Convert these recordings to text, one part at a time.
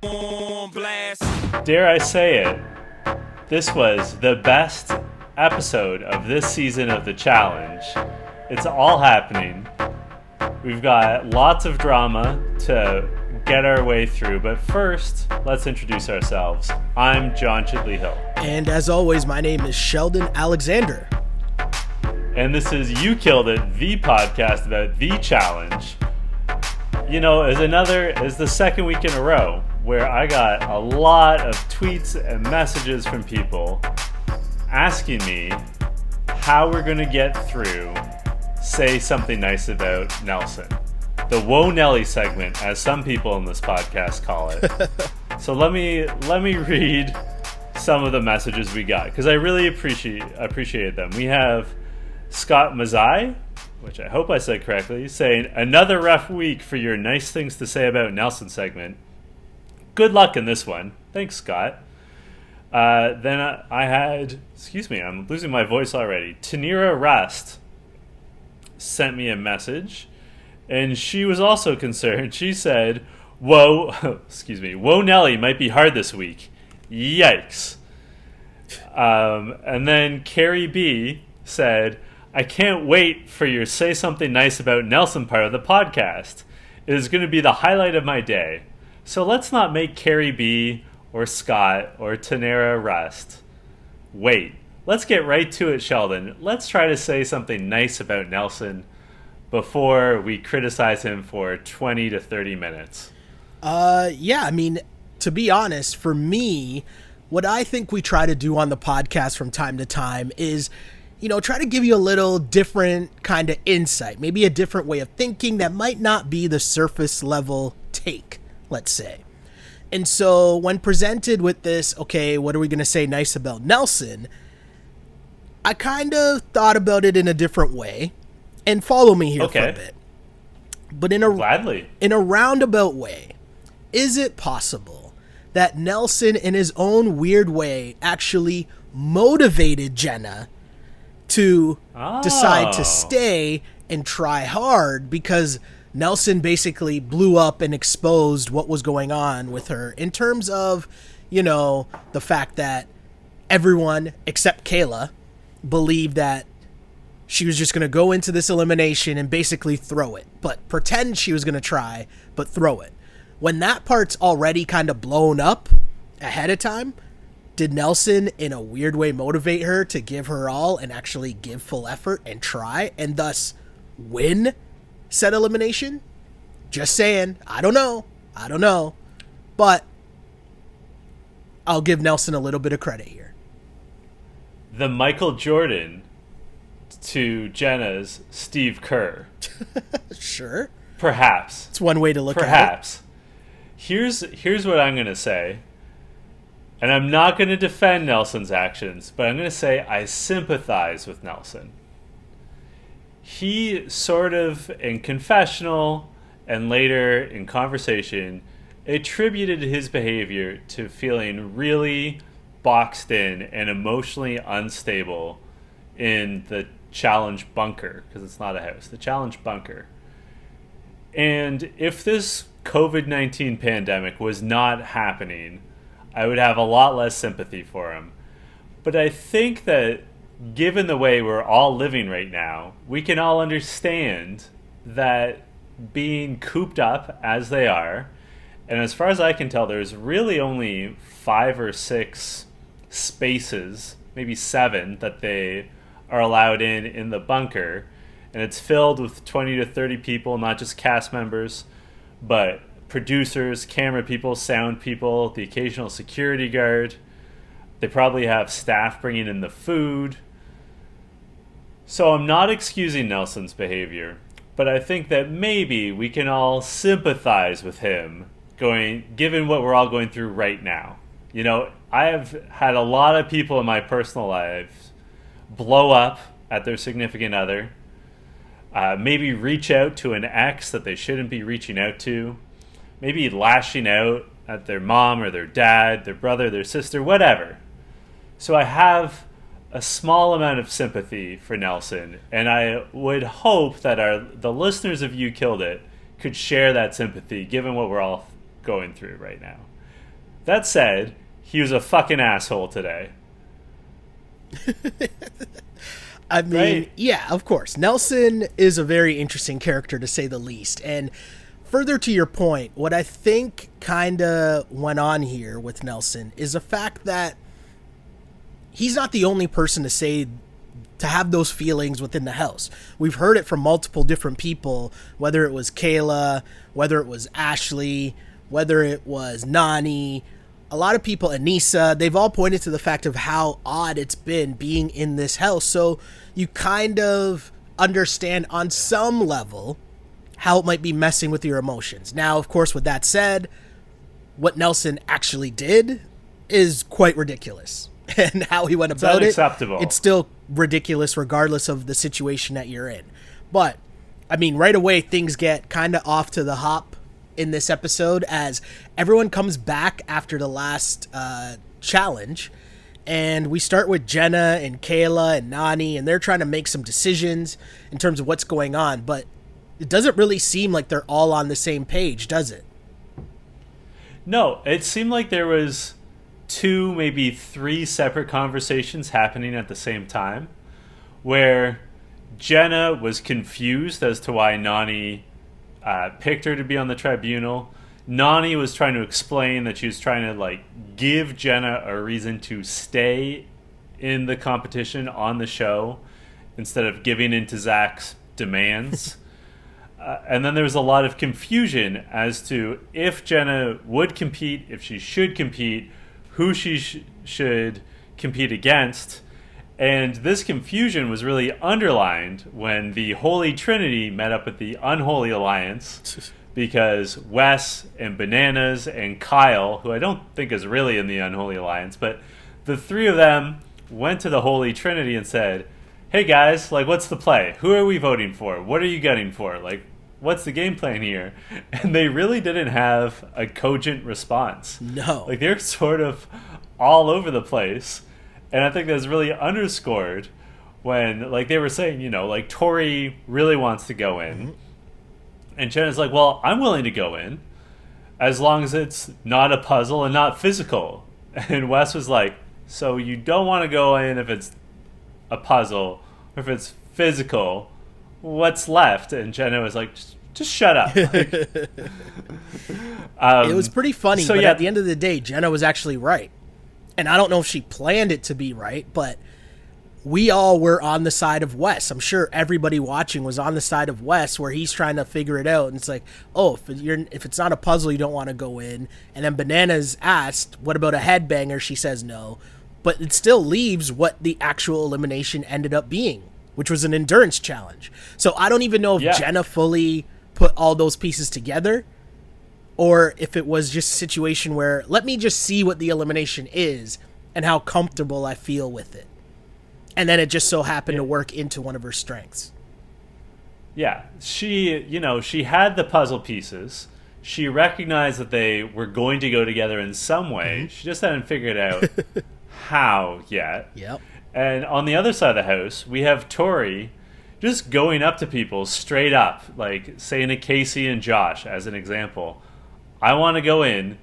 Dare I say it, this was the best episode of this season of The Challenge. It's all happening. We've got lots of drama to get our way through, but first, let's introduce ourselves. I'm John Chidley-Hill. And as always, my name is Sheldon Alexander. And this is You Killed It, the podcast about The Challenge. You know, as the second week in a row where I got a lot of tweets and messages from people asking me how we're going to get through Say Something Nice About Nelson. The Whoa Nelly segment, as some people in this podcast call it. So let me read some of the messages we got, because I really appreciate them. We have Scott Mazai, which I hope I said correctly, saying, another rough week for your nice things to say about Nelson segment. Good luck in this one. Thanks, Scott. Then I had, I'm losing my voice already. Tanira Rust sent me a message, and she was also concerned. She said, Whoa Nelly might be hard this week. Yikes. And then Carrie B said, I can't wait for your Say Something Nice About Nelson part of the podcast. It is going to be the highlight of my day. So let's not make Carrie B or Scott or Tanera Rust wait. Let's get right to it, Sheldon. Let's try to say something nice about Nelson before we criticize him for 20 to 30 minutes. To be honest, for me, what I think we try to do on the podcast from time to time is, try to give you a little different kind of insight, maybe a different way of thinking that might not be the surface level take, let's say. And so when presented with this, okay, what are we going to say nice about Nelson? I kind of thought about it in a different way, and follow me here for a bit. But in a roundabout way, is it possible that Nelson, in his own weird way, actually motivated Jenna to decide to stay and try hard, because Nelson basically blew up and exposed what was going on with her in terms of, the fact that everyone except Kayla believed that she was just going to go into this elimination and basically throw it, but pretend she was going to try, but throw it. When that part's already kind of blown up ahead of time, did Nelson in a weird way motivate her to give her all and actually give full effort and try and thus win said elimination? Just saying. I don't know. But I'll give Nelson a little bit of credit here. The Michael Jordan to Jenna's Steve Kerr. Sure. Perhaps. It's one way to look at it. Perhaps. Here's what I'm going to say. And I'm not going to defend Nelson's actions, but I'm going to say I sympathize with Nelson. He sort of, in confessional and later in conversation, attributed his behavior to feeling really boxed in and emotionally unstable in the challenge bunker, because it's not a house, the challenge bunker. And if this COVID-19 pandemic was not happening, I would have a lot less sympathy for him. But I think that given the way we're all living right now, we can all understand that being cooped up as they are, and as far as I can tell, there's really only 5 or 6 spaces, maybe 7, that they are allowed in the bunker, and it's filled with 20 to 30 people, not just cast members, but producers, camera people, sound people, the occasional security guard. They probably have staff bringing in the food. So I'm not excusing Nelson's behavior, but I think that maybe we can all sympathize with him given what we're all going through right now. I have had a lot of people in my personal life blow up at their significant other, maybe reach out to an ex that they shouldn't be reaching out to, maybe lashing out at their mom or their dad, their brother, their sister, whatever. So I have a small amount of sympathy for Nelson, and I would hope that the listeners of You Killed It could share that sympathy given what we're all going through right now. That said, he was a fucking asshole today. I mean, Right? yeah, of course. Nelson is a very interesting character, to say the least. And further to your point, what I think kind of went on here with Nelson is the fact that he's not the only person to have those feelings within the house. We've heard it from multiple different people, whether it was Kayla, whether it was Ashley, whether it was Nani, a lot of people, Anissa, they've all pointed to the fact of how odd it's been being in this house. So you kind of understand on some level how it might be messing with your emotions. Now, of course, with that said, what Nelson actually did is quite ridiculous. And how he went about it, it's still ridiculous regardless of the situation that you're in. But, I mean, right away, things get kind of off to the hop in this episode as everyone comes back after the last challenge. And we start with Jenna and Kayla and Nani, and they're trying to make some decisions in terms of what's going on. But it doesn't really seem like they're all on the same page, does it? No, it seemed like there was 2, maybe 3 separate conversations happening at the same time, where Jenna was confused as to why Nani picked her to be on the tribunal. Nani was trying to explain that she was trying to like give Jenna a reason to stay in the competition on the show instead of giving in to Zach's demands. And then there was a lot of confusion as to if Jenna would compete, if she should compete, who she should compete against. And this confusion was really underlined when the Holy Trinity met up with the Unholy Alliance, because Wes and Bananas and Kyle, who I don't think is really in the Unholy Alliance, but the 3 of them went to the Holy Trinity and said, hey guys, like, what's the play? Who are we voting for? What are you gunning for? Like, what's the game plan here? And they really didn't have a cogent response. No. Like, they're sort of all over the place. And I think that's really underscored when, like, they were saying, you know, like, Tori really wants to go in. Mm-hmm. And Jenna's like, well, I'm willing to go in as long as it's not a puzzle and not physical. And Wes was like, so you don't want to go in if it's a puzzle or if it's physical? What's left? And Jenna was like, just shut up. It was pretty funny, but at the end of the day, Jenna was actually right. And I don't know if she planned it to be right, but we all were on the side of Wes. I'm sure everybody watching was on the side of Wes, where he's trying to figure it out. And it's like, oh, if it's not a puzzle, you don't want to go in. And then Bananas asked, what about a headbanger? She says no. But it still leaves what the actual elimination ended up being, which was an endurance challenge. So I don't even know if Jenna fully put all those pieces together, or if it was just a situation where, let me just see what the elimination is and how comfortable I feel with it. And then it just so happened to work into one of her strengths. Yeah, she had the puzzle pieces. She recognized that they were going to go together in some way. Mm-hmm. She just hadn't figured out how yet. Yep. And on the other side of the house, we have Tori just going up to people straight up, like saying to Casey and Josh, as an example, I want to go in,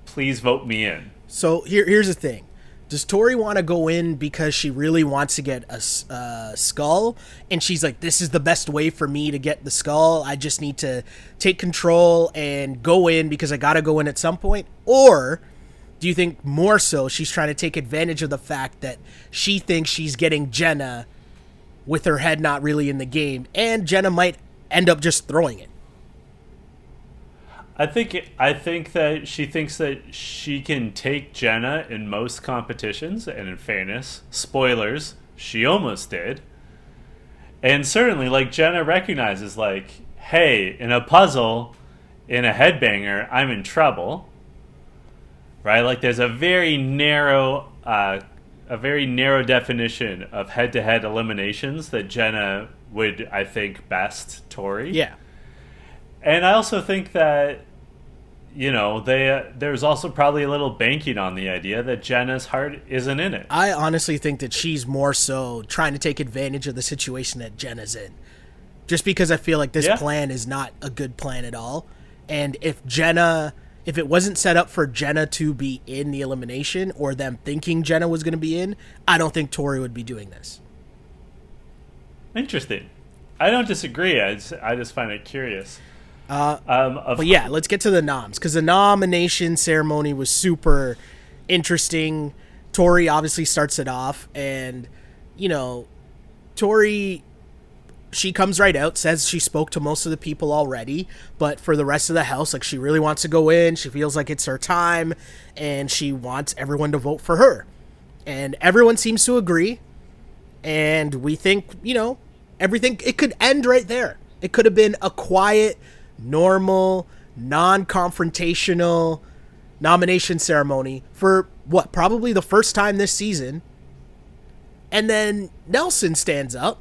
please vote me in. So here's the thing. Does Tori want to go in because she really wants to get a skull? And she's like, this is the best way for me to get the skull. I just need to take control and go in because I got to go in at some point. Or do you think more so she's trying to take advantage of the fact that she thinks she's getting Jenna with her head not really in the game, and Jenna might end up just throwing it? I think that she thinks that she can take Jenna in most competitions, and in fairness, spoilers, she almost did. And certainly, like, Jenna recognizes, like, hey, in a puzzle, in a headbanger, I'm in trouble. Right? Like, there's a very narrow definition of head-to-head eliminations that Jenna would, I think, best Tori. Yeah. And I also think that, you know, there's also probably a little banking on the idea that Jenna's heart isn't in it. I honestly think that she's more so trying to take advantage of the situation that Jenna's in. Just because I feel like this plan is not a good plan at all. And if if it wasn't set up for Jenna to be in the elimination or them thinking Jenna was going to be in, I don't think Tori would be doing this. Interesting. I don't disagree. I just find it curious. But yeah, let's get to the noms, because the nomination ceremony was super interesting. Tori obviously starts it off, and, you know, Tori, she comes right out, says she spoke to most of the people already, but for the rest of the house, like, she really wants to go in. She feels like it's her time, and she wants everyone to vote for her. And everyone seems to agree, and we think, you know, everything, it could end right there. It could have been a quiet, normal, non-confrontational nomination ceremony for what, probably the first time this season. And then Nelson stands up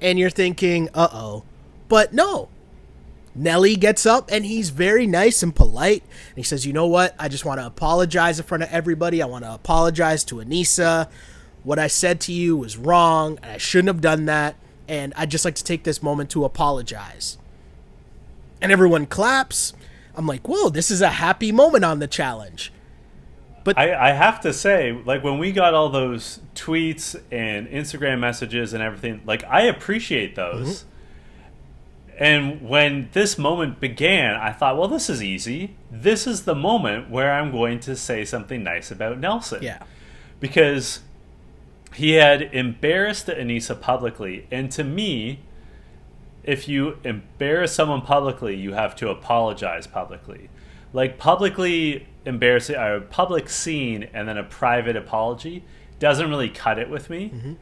and you're thinking, uh-oh. But no, Nelly gets up and he's very nice and polite. And he says, you know what? I just want to apologize in front of everybody. I want to apologize to Anissa. What I said to you was wrong. And I shouldn't have done that. And I'd just like to take this moment to apologize. And everyone claps. I'm like, whoa, this is a happy moment on the challenge. But I have to say, like, when we got all those tweets and Instagram messages and everything, like, I appreciate those. Mm-hmm. And when this moment began, I thought, well, this is easy. This is the moment where I'm going to say something nice about Nelson. Yeah. Because he had embarrassed Anissa publicly. And to me, if you embarrass someone publicly, you have to apologize publicly. Like, publicly embarrassing, a public scene and then a private apology doesn't really cut it with me. Mm-hmm.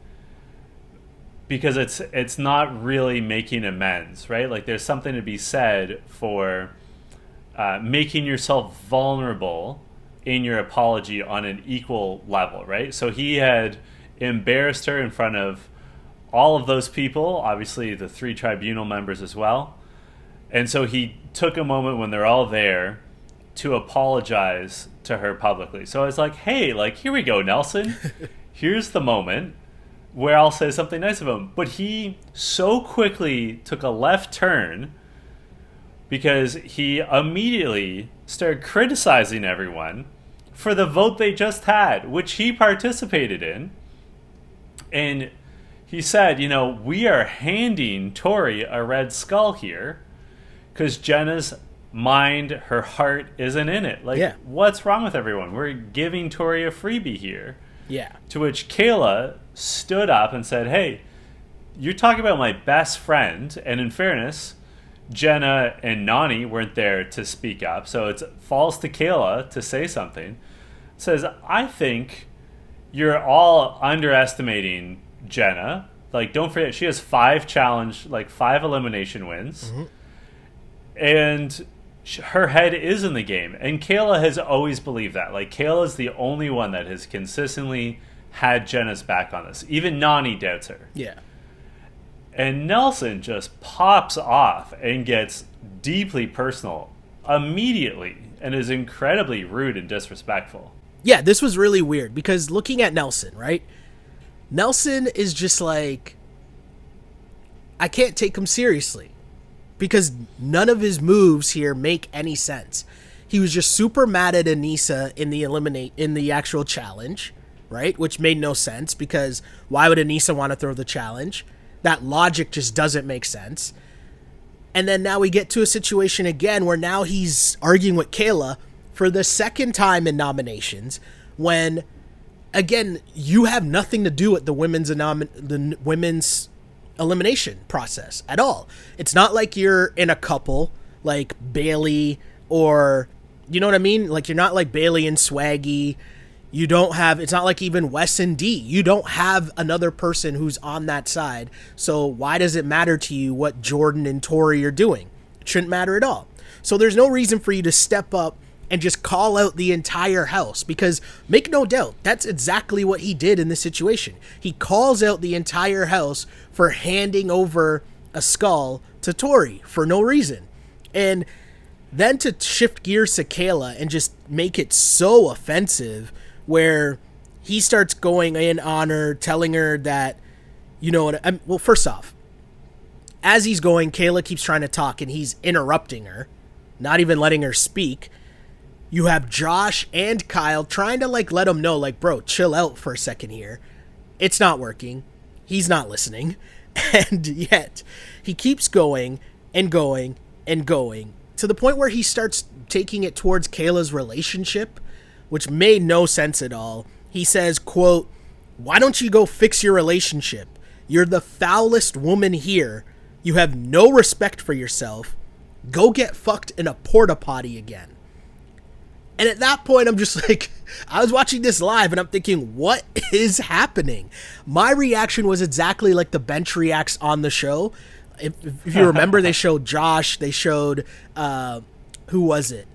Because it's not really making amends, right? Like, there's something to be said for making yourself vulnerable in your apology on an equal level, right? So he had embarrassed her in front of all of those people, obviously the 3 tribunal members as well. And so he took a moment when they're all there to apologize to her publicly. So I was like, hey, like, here we go, Nelson. Here's the moment where I'll say something nice of him. But he so quickly took a left turn because he immediately started criticizing everyone for the vote they just had, which he participated in. And he said, you know, we are handing Tori a red skull here because Jenna's mind, her heart isn't in it. Like, What's wrong with everyone? We're giving Tori a freebie here. Yeah. To which Kayla stood up and said, hey, you're talking about my best friend. And in fairness, Jenna and Nani weren't there to speak up. So it falls to Kayla to say something. Says, I think you're all underestimating Jenna. Like, don't forget, she has 5 elimination wins. Mm-hmm. And her head is in the game. And Kayla has always believed that. Like, Kayla is the only one that has consistently had Jenna's back on this. Even Nani doubts her. Yeah. And Nelson just pops off and gets deeply personal immediately and is incredibly rude and disrespectful. Yeah, this was really weird because looking at Nelson, right? Nelson is just like, I can't take him seriously because none of his moves here make any sense. He was just super mad at Anissa in the actual challenge, right? Which made no sense because why would Anissa want to throw the challenge? That logic just doesn't make sense. And then now we get to a situation again where now he's arguing with Kayla for the second time in nominations when, again, you have nothing to do with the women's elimination process at all. It's not like you're in a couple like Bailey or, you know what I mean? Like, you're not like Bailey and Swaggy. You don't have, it's not like even Wes and D. You don't have another person who's on that side. So why does it matter to you what Jordan and Tori are doing? It shouldn't matter at all. So there's no reason for you to step up and just call out the entire house because, make no doubt, that's exactly what he did in this situation. He calls out the entire house for handing over a skull to Tori for no reason. And then to shift gears to Kayla and just make it so offensive where he starts going in on her, telling her that, you know what, well, first off, as he's going, Kayla keeps trying to talk and he's interrupting her, not even letting her speak. You have Josh and Kyle trying to like let him know, like, bro, chill out for a second here. It's not working. He's not listening. And yet he keeps going and going and going to the point where he starts taking it towards Kayla's relationship, which made no sense at all. He says, quote, "Why don't you go fix your relationship? You're the foulest woman here. You have no respect for yourself. Go get fucked in a porta potty again." And at that point, I'm just like, I was watching this live and I'm thinking, what is happening? My reaction was exactly like the bench reacts on the show. If you remember, they showed Josh, they showed, who was it?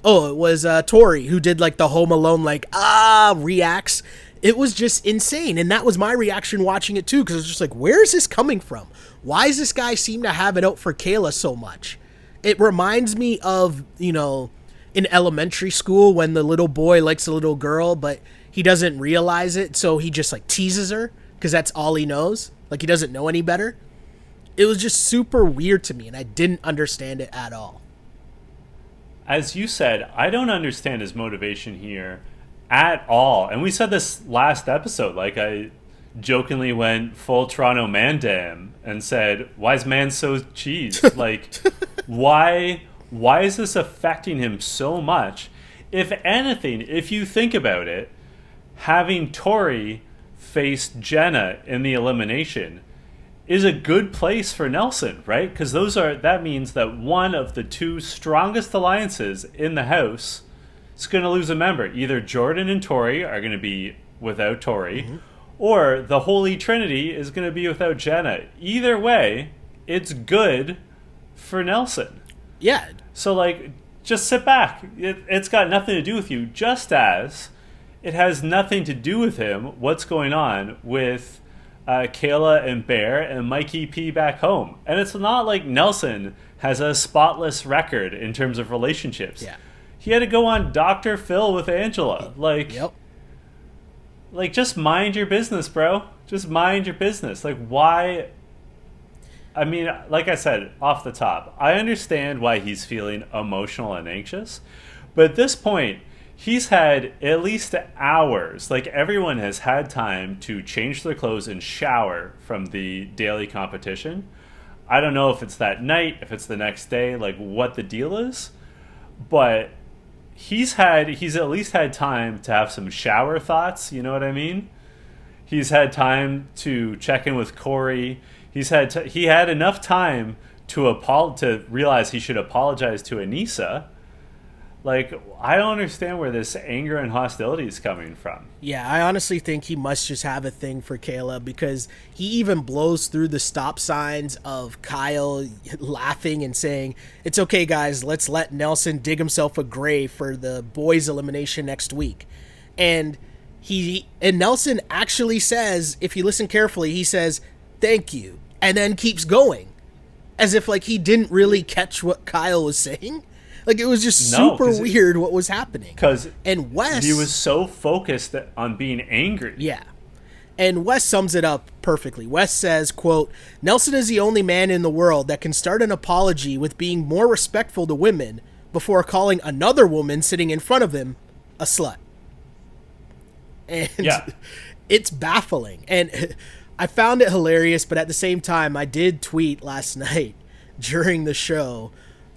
Oh, it was Tori, who did like the Home Alone, like, reacts. It was just insane. And that was my reaction watching it too, because I was just like, where is this coming from? Why does this guy seem to have it out for Kayla so much? It reminds me of, in elementary school when the little boy likes a little girl, but he doesn't realize it, so he just like teases her because that's all he knows. Like, he doesn't know any better. It was just super weird to me, and I didn't understand it at all. As you said, I don't understand his motivation here at all. And we said this last episode. Like, I jokingly went full Toronto man dam and said, why is man so cheesed? Like, why is this affecting him so much? If anything, if you think about it, having Tori face Jenna in the elimination is a good place for Nelson, right? Because that means that one of the two strongest alliances in the house is going to lose a member. Either Jordan and Tori are going to be without Tori, or the Holy Trinity is going to be without Jenna. Either way, it's good for Nelson. Yeah. So, like, just sit back. It's got nothing to do with you, just as it has nothing to do with him what's going on with Kayla and Bear and Mikey P back home. And it's not like Nelson has a spotless record in terms of relationships. Yeah. He had to go on Dr. Phil with Angela. Like, yep. Like, just mind your business, bro. Just mind your business. Like, why... I mean, like I said, off the top, I understand why he's feeling emotional and anxious. But at this point, he's had at least hours. Like, everyone has had time to change their clothes and shower from the daily competition. I don't know if it's that night, if it's the next day, like what the deal is. But he's at least had time to have some shower thoughts, you know what I mean? He's had time to check in with Corey. He had enough time to realize he should apologize to Anissa. Like, I don't understand where this anger and hostility is coming from. Yeah, I honestly think he must just have a thing for Kayla, because he even blows through the stop signs of Kyle laughing and saying, "It's okay, guys, let's let Nelson dig himself a grave for the boys' elimination next week." And Nelson actually says, if you listen carefully, he says, "Thank you," and then keeps going, as if like he didn't really catch what Kyle was saying. Like, it was just super weird what was happening. And Wes, he was so focused on being angry. Yeah. And Wes sums it up perfectly. Wes says, quote, "Nelson is the only man in the world that can start an apology with being more respectful to women before calling another woman sitting in front of him a slut." And it's baffling. And I found it hilarious, but at the same time, I did tweet last night during the show,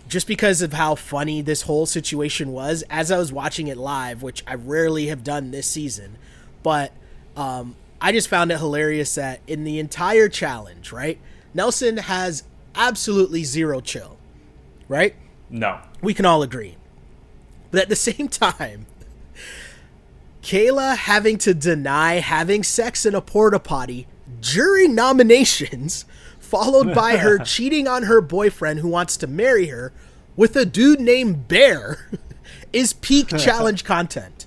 just because of how funny this whole situation was as I was watching it live, which I rarely have done this season. But I just found it hilarious that in the entire challenge, right, Nelson has absolutely zero chill, right? No. We can all agree. But at the same time, Kayla having to deny having sex in a porta potty during nominations, followed by her cheating on her boyfriend who wants to marry her with a dude named Bear, is peak challenge content.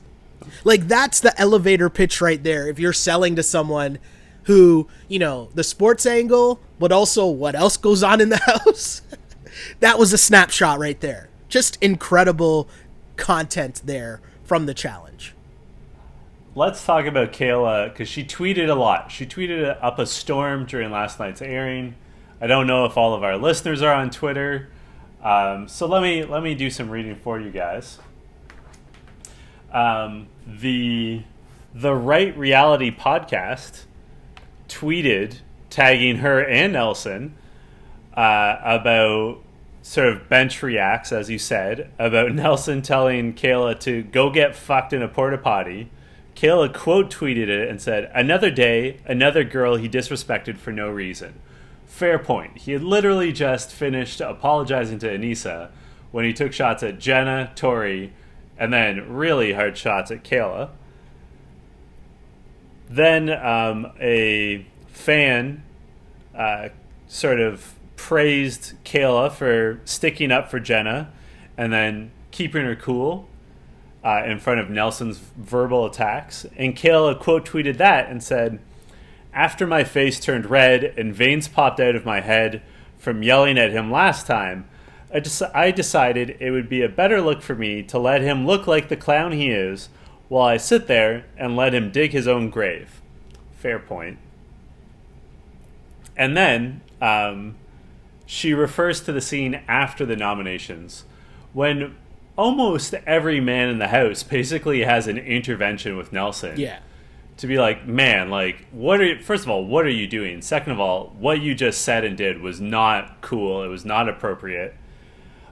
Like, that's the elevator pitch right there. If you're selling to someone who, the sports angle, but also what else goes on in the house, that was a snapshot right there. Just incredible content there from the challenge. Let's talk about Kayla, because she tweeted a lot. She tweeted up a storm during last night's airing. I don't know if all of our listeners are on Twitter, so let me do some reading for you guys. The Right Reality podcast tweeted, tagging her and Nelson, about sort of bench reacts, as you said, about Nelson telling Kayla to go get fucked in a porta potty. Kayla quote tweeted it and said, "Another day, another girl he disrespected for no reason." Fair point. He had literally just finished apologizing to Anissa when he took shots at Jenna, Tori, and then really hard shots at Kayla. Then a fan sort of praised Kayla for sticking up for Jenna and then keeping her cool in front of Nelson's verbal attacks. And Kayla quote tweeted that and said, "After my face turned red and veins popped out of my head from yelling at him last time, I decided it would be a better look for me to let him look like the clown he is while I sit there and let him dig his own grave." Fair point. And then she refers to the scene after the nominations when almost every man in the house basically has an intervention with Nelson. Yeah. To be like, man, like, first of all, what are you doing? Second of all, what you just said and did was not cool. It was not appropriate.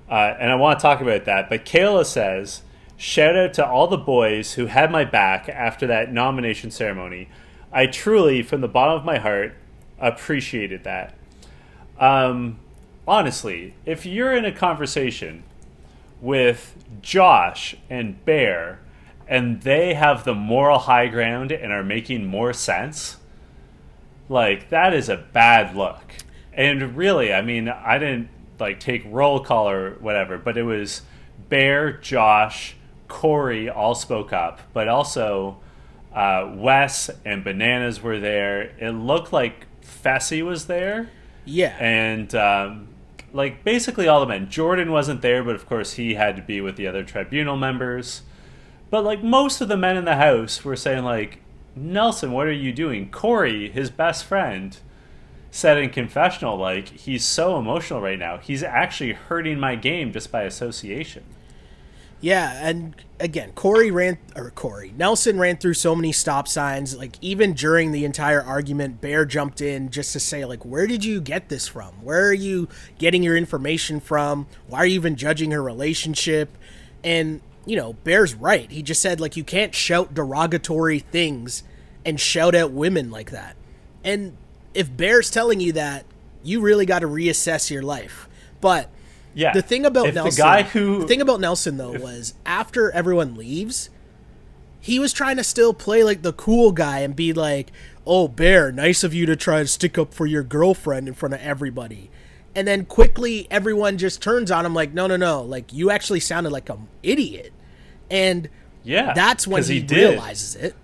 And I want to talk about that. But Kayla says, "Shout out to all the boys who had my back after that nomination ceremony. I truly, from the bottom of my heart, appreciated that." Honestly, if you're in a conversation with Josh and Bear and they have the moral high ground and are making more sense, like, that is a bad look. And really, I mean, I didn't like take roll call or whatever, but it was Bear, Josh, Corey all spoke up, but also Wes and Bananas were there. It looked like Fessy was there. Yeah. And like basically all the men. Jordan wasn't there, but of course he had to be with the other tribunal members. But like most of the men in the house were saying like, "Nelson, what are you doing?" Corey, his best friend, said in confessional, like, he's so emotional right now. He's actually hurting my game just by association. Yeah, and again, Nelson ran through so many stop signs. Like, even during the entire argument, Bear jumped in just to say, like, where did you get this from? Where are you getting your information from? Why are you even judging her relationship? And, you know, Bear's right. He just said, like, you can't shout derogatory things and shout at women like that. And if Bear's telling you that, you really got to reassess your life. But yeah, the thing about Nelson, though, was after everyone leaves, he was trying to still play like the cool guy and be like, "Oh, Bear, nice of you to try to stick up for your girlfriend in front of everybody." And then quickly everyone just turns on him like, no, like, you actually sounded like an idiot. And yeah, that's when he realizes it.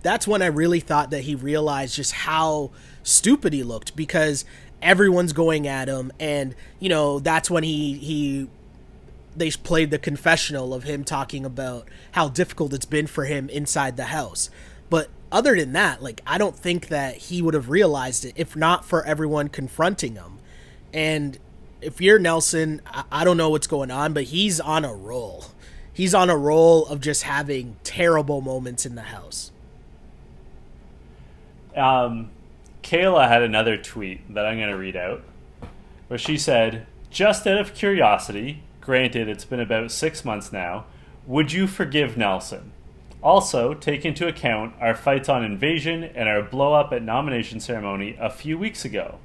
That's when I really thought that he realized just how stupid he looked, because everyone's going at him, and, you know, that's when they played the confessional of him talking about how difficult it's been for him inside the house. But other than that, like, I don't think that he would have realized it if not for everyone confronting him. And if you're Nelson, I don't know what's going on, but he's on a roll. He's on a roll of just having terrible moments in the house. Kayla had another tweet that I'm going to read out, where she said, "Just out of curiosity, granted it's been about 6 months now, would you forgive Nelson? Also, take into account our fights on Invasion and our blow-up at nomination ceremony a few weeks ago.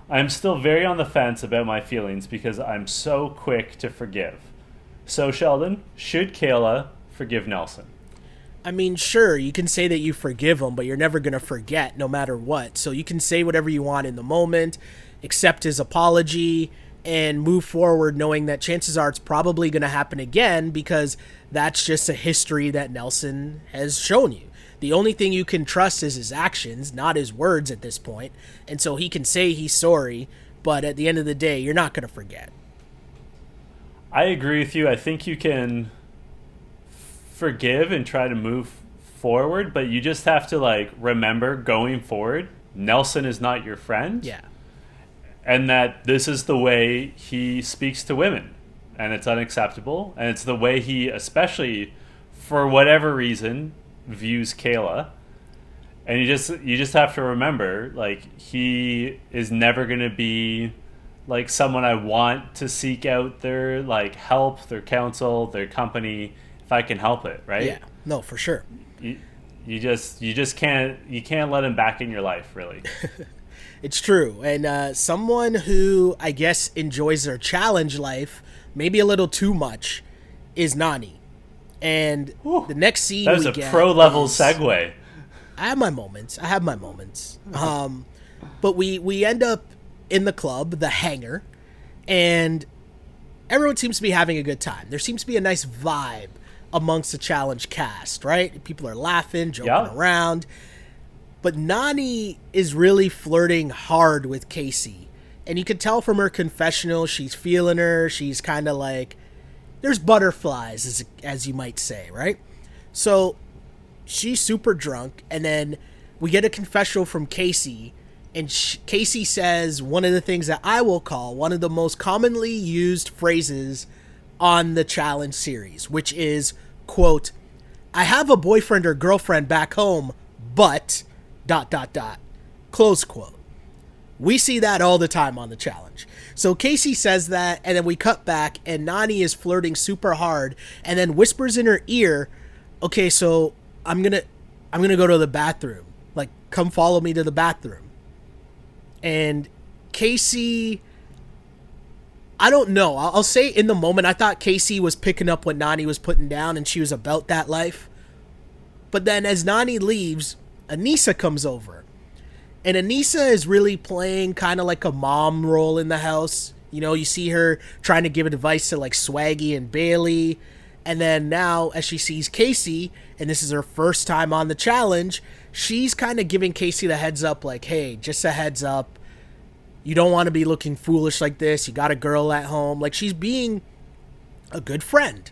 I'm still very on the fence about my feelings because I'm so quick to forgive. So, Sheldon, should Kayla forgive Nelson?" I mean, sure, you can say that you forgive him, but you're never going to forget no matter what. So you can say whatever you want in the moment, accept his apology, and move forward knowing that chances are it's probably going to happen again, because that's just a history that Nelson has shown you. The only thing you can trust is his actions, not his words at this point. And so he can say he's sorry, but at the end of the day, you're not going to forget. I agree with you. I think you can forgive and try to move forward, but you just have to, like, remember going forward, Nelson is not your friend. Yeah. And that this is the way he speaks to women. and it's unacceptable, and it's the way he, especially for whatever reason, views Kayla. And you just have to remember, like, he is never going to be like someone I want to seek out their like help, their counsel, their company if I can help it, right? Yeah, no, for sure. You just can't let him back in your life, really. It's true. And someone who I guess enjoys their challenge life maybe a little too much is Nani. And the next scene that was a pro level segue. I have my moments. But we end up in the club, the Hangar, and everyone seems to be having a good time. There seems to be a nice vibe amongst the challenge cast, right? People are laughing, joking around. But Nani is really flirting hard with Casey. And you can tell from her confessional, she's feeling her. She's kind of like, there's butterflies, as you might say, right? So she's super drunk, and then we get a confessional from Casey, and Casey says one of the things that I will call one of the most commonly used phrases on the challenge series, which is, quote, "I have a boyfriend or girlfriend back home, but ... close quote. We see that all the time on the challenge. So Casey says that, and then we cut back, and Nani is flirting super hard, and then whispers in her ear, "Okay, so I'm gonna go to the bathroom. Like, come follow me to the bathroom." And Casey, I don't know. I'll say in the moment, I thought Casey was picking up what Nani was putting down, and she was about that life. But then as Nani leaves, Anissa comes over. And Anissa is really playing kind of like a mom role in the house. You know, you see her trying to give advice to like Swaggy and Bailey. And then now, as she sees Casey, and this is her first time on the challenge, she's kind of giving Casey the heads up, like, hey, just a heads up. You don't want to be looking foolish like this. You got a girl at home. Like, she's being a good friend.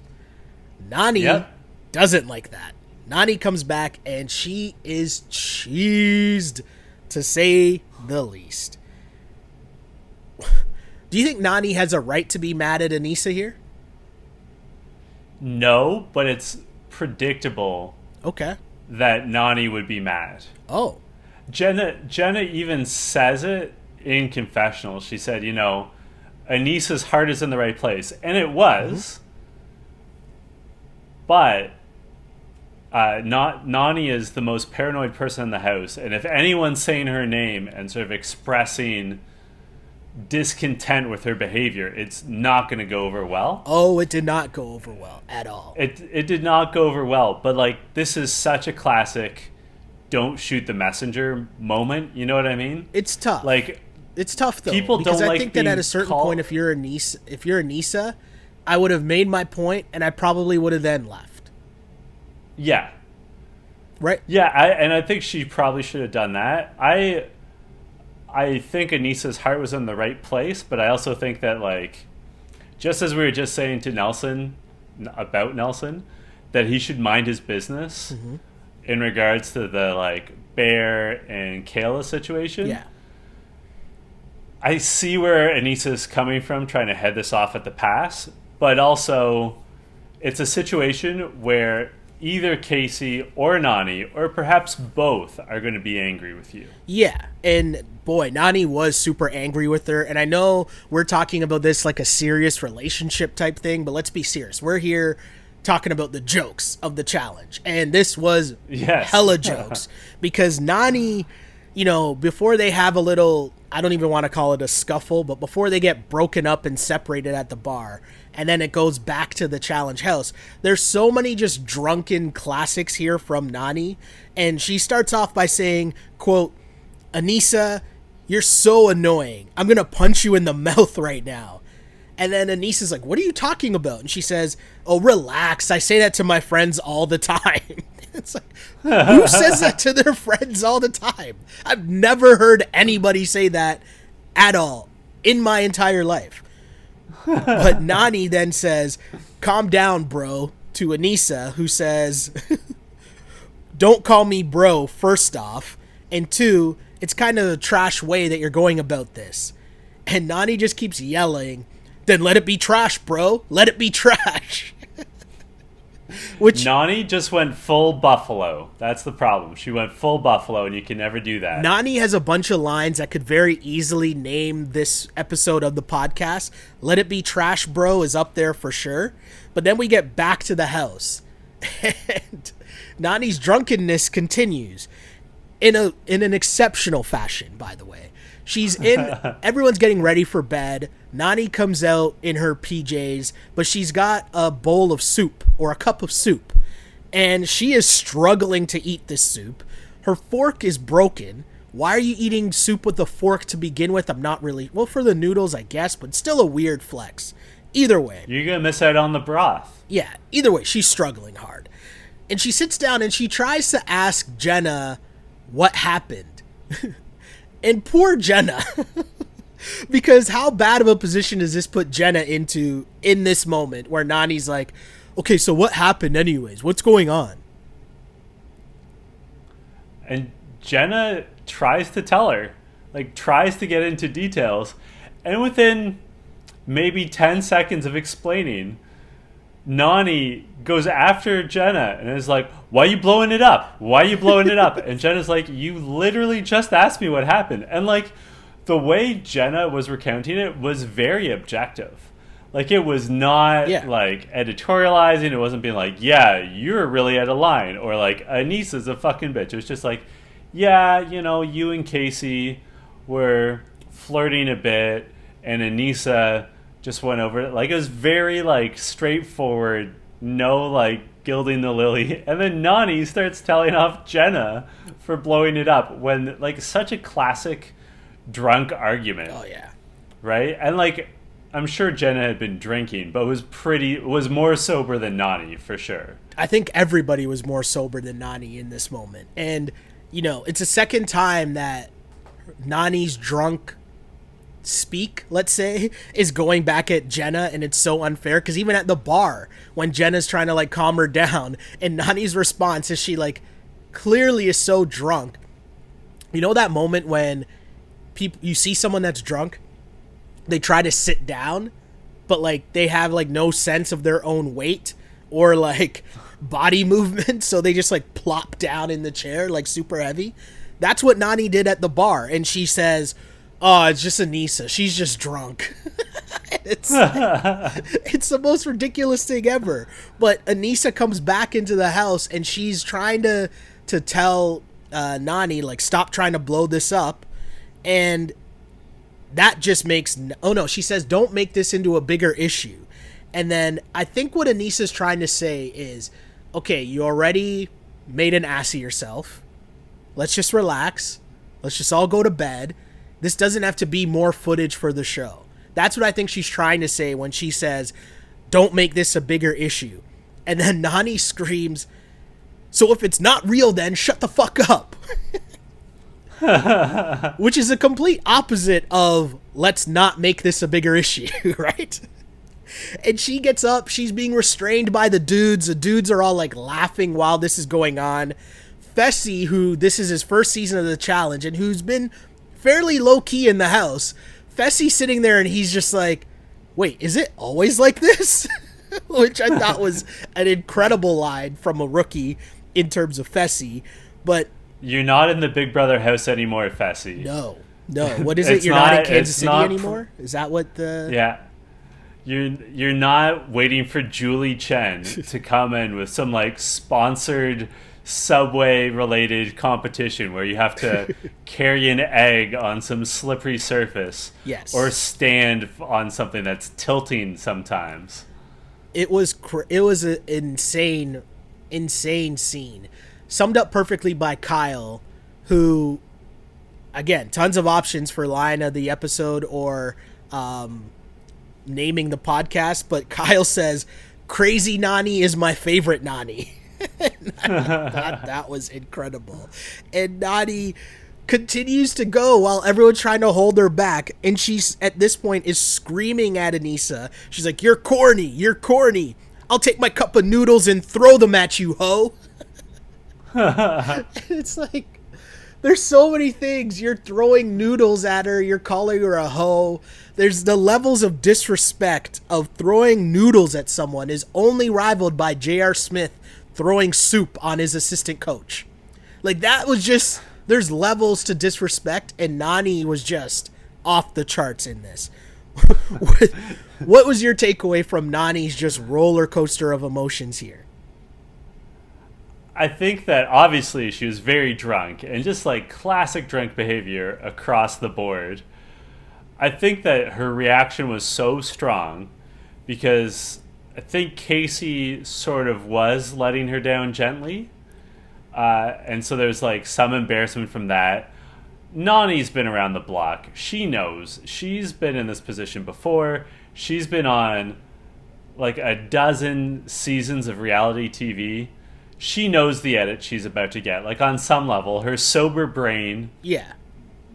Nani doesn't like that. Nani comes back, and she is cheesed, to say the least. Do you think Nani has a right to be mad at Anissa here? No, but it's predictable. Okay. That Nani would be mad. Oh. Jenna even says it in confessional. She said, you know, Anissa's heart is in the right place. And it was. But Nani is the most paranoid person in the house. And if anyone's saying her name and sort of expressing discontent with her behavior, it's not going to go over well. Oh, it did not go over well at all. It did not go over well. But, like, this is such a classic don't shoot the messenger moment. You know what I mean? It's tough. Like, it's tough, though. People because don't I like think that at a certain point, if you're Anissa, I would have made my point, and I probably would have then left. Yeah. Right? Yeah, and I think she probably should have done that. I think Anissa's heart was in the right place, but I also think that, like, just as we were just saying to Nelson, about Nelson, that he should mind his business in regards to the, like, Bear and Kayla situation. Yeah. I see where Anissa's coming from, trying to head this off at the pass, but also it's a situation where either Casey or Nani, or perhaps both, are going to be angry with you. Yeah, and boy, Nani was super angry with her, and I know we're talking about this like a serious relationship type thing, but let's be serious. We're here talking about the jokes of the challenge, and this was hella jokes, because Nani, you know, before they have a little, I don't even want to call it a scuffle, but before they get broken up and separated at the bar, and then it goes back to the challenge house, there's so many just drunken classics here from Nani, and she starts off by saying, quote, "Anissa, you're so annoying. I'm going to punch you in the mouth right now." And then Anissa's like, "What are you talking about?" And she says, "Oh, relax. I say that to my friends all the time." It's like, who says that to their friends all the time? I've never heard anybody say that at all in my entire life. But Nani then says, "Calm down, bro," to Anissa, who says, "Don't call me bro, first off. And two, it's kind of a trash way that you're going about this." And Nani just keeps yelling, Then let it be trash, bro. Let it be trash. Which Nani just went full Buffalo. That's the problem. She went full Buffalo, and you can never do that. Nani has a bunch of lines that could very easily name this episode of the podcast. Let it be trash, bro is up there for sure. But then we get back to the house. And Nani's drunkenness continues in an exceptional fashion, by the way. Everyone's getting ready for bed. Nani comes out in her PJs, but she's got a bowl of soup or a cup of soup, and she is struggling to eat this soup. Her fork is broken. Why are you eating soup with a fork to begin with? I'm not really... Well, for the noodles, I guess, but still a weird flex. Either way. You're going to miss out on the broth. Yeah, either way, she's struggling hard. And she sits down and she tries to ask Jenna what happened. And poor Jenna, because how bad of a position does this put Jenna into in this moment where Nani's like, okay, so what happened anyways? What's going on? And Jenna tries to tell her, tries to get into details. And within maybe 10 seconds of explaining, Nani goes after Jenna and is like, why are you blowing it up? Why are you blowing it up? And Jenna's like, you literally just asked me what happened. And the way Jenna was recounting it was very objective. It was not editorializing. It wasn't being like, yeah, you're really out of line. Or Anissa's a fucking bitch. It was just like, yeah, you and Casey were flirting a bit and Anissa just went over it. It was very straightforward, no gilding the lily. And then Nani starts telling off Jenna for blowing it up when such a classic drunk argument. Oh yeah. Right? And I'm sure Jenna had been drinking, but was more sober than Nani for sure. I think everybody was more sober than Nani in this moment. And it's the second time that Nani's drunk speak, let's say, is going back at Jenna, and it's so unfair because even at the bar when Jenna's trying to calm her down and Nani's response is she clearly is so drunk. That moment when you see someone that's drunk, they try to sit down but they have no sense of their own weight or body movement, so they just plop down in the chair super heavy. That's what Nani did at the bar, and she says, oh, it's just Anissa. She's just drunk. It's the most ridiculous thing ever. But Anissa comes back into the house and she's trying to tell Nani, stop trying to blow this up. And that just makes... Oh, no, she says, don't make this into a bigger issue. And then I think what Anissa's trying to say is, okay, you already made an ass of yourself. Let's just relax. Let's just all go to bed. This doesn't have to be more footage for the show. That's what I think she's trying to say when she says, don't make this a bigger issue. And then Nani screams, so if it's not real then, shut the fuck up. Which is a complete opposite of, let's not make this a bigger issue, right? And she gets up, she's being restrained by the dudes. The dudes are all laughing while this is going on. Fessy, who this is his first season of the challenge and who's been fairly low-key in the house, Fessy sitting there and he's just like, wait, is it always like this? Which I thought was an incredible line from a rookie in terms of Fessy. But you're not in the Big Brother house anymore, Fessy. No. What is it? You're not in Kansas City anymore? Is that what the... Yeah. You're not waiting for Julie Chen to come in with some sponsored Subway-related competition where you have to carry an egg on some slippery surface. Yes. Or stand on something that's tilting sometimes. It was an insane scene. Summed up perfectly by Kyle, who, again, tons of options for line of the episode or naming the podcast, but Kyle says, crazy Nani is my favorite Nani. That was incredible. And Nani continues to go while everyone's trying to hold her back, and she's at this point is screaming at Anissa. She's like, you're corny, I'll take my cup of noodles and throw them at you, ho. It's There's so many things. You're throwing noodles at her. You're calling her a hoe. There's the levels of disrespect of throwing noodles at someone is only rivaled by J.R. Smith throwing soup on his assistant coach. Like, that was just, there's levels to disrespect, and Nani was just off the charts in this. What was your takeaway from Nani's just roller coaster of emotions here? I think that obviously she was very drunk and just like classic drunk behavior across the board. I think that her reaction was so strong because I think Casey sort of was letting her down gently. And so there's like some embarrassment from that. Nani's been around the block. She knows. She's been in this position before. She's been on like a dozen seasons of reality TV. She knows the edit she's about to get. Like, on some level, her sober brain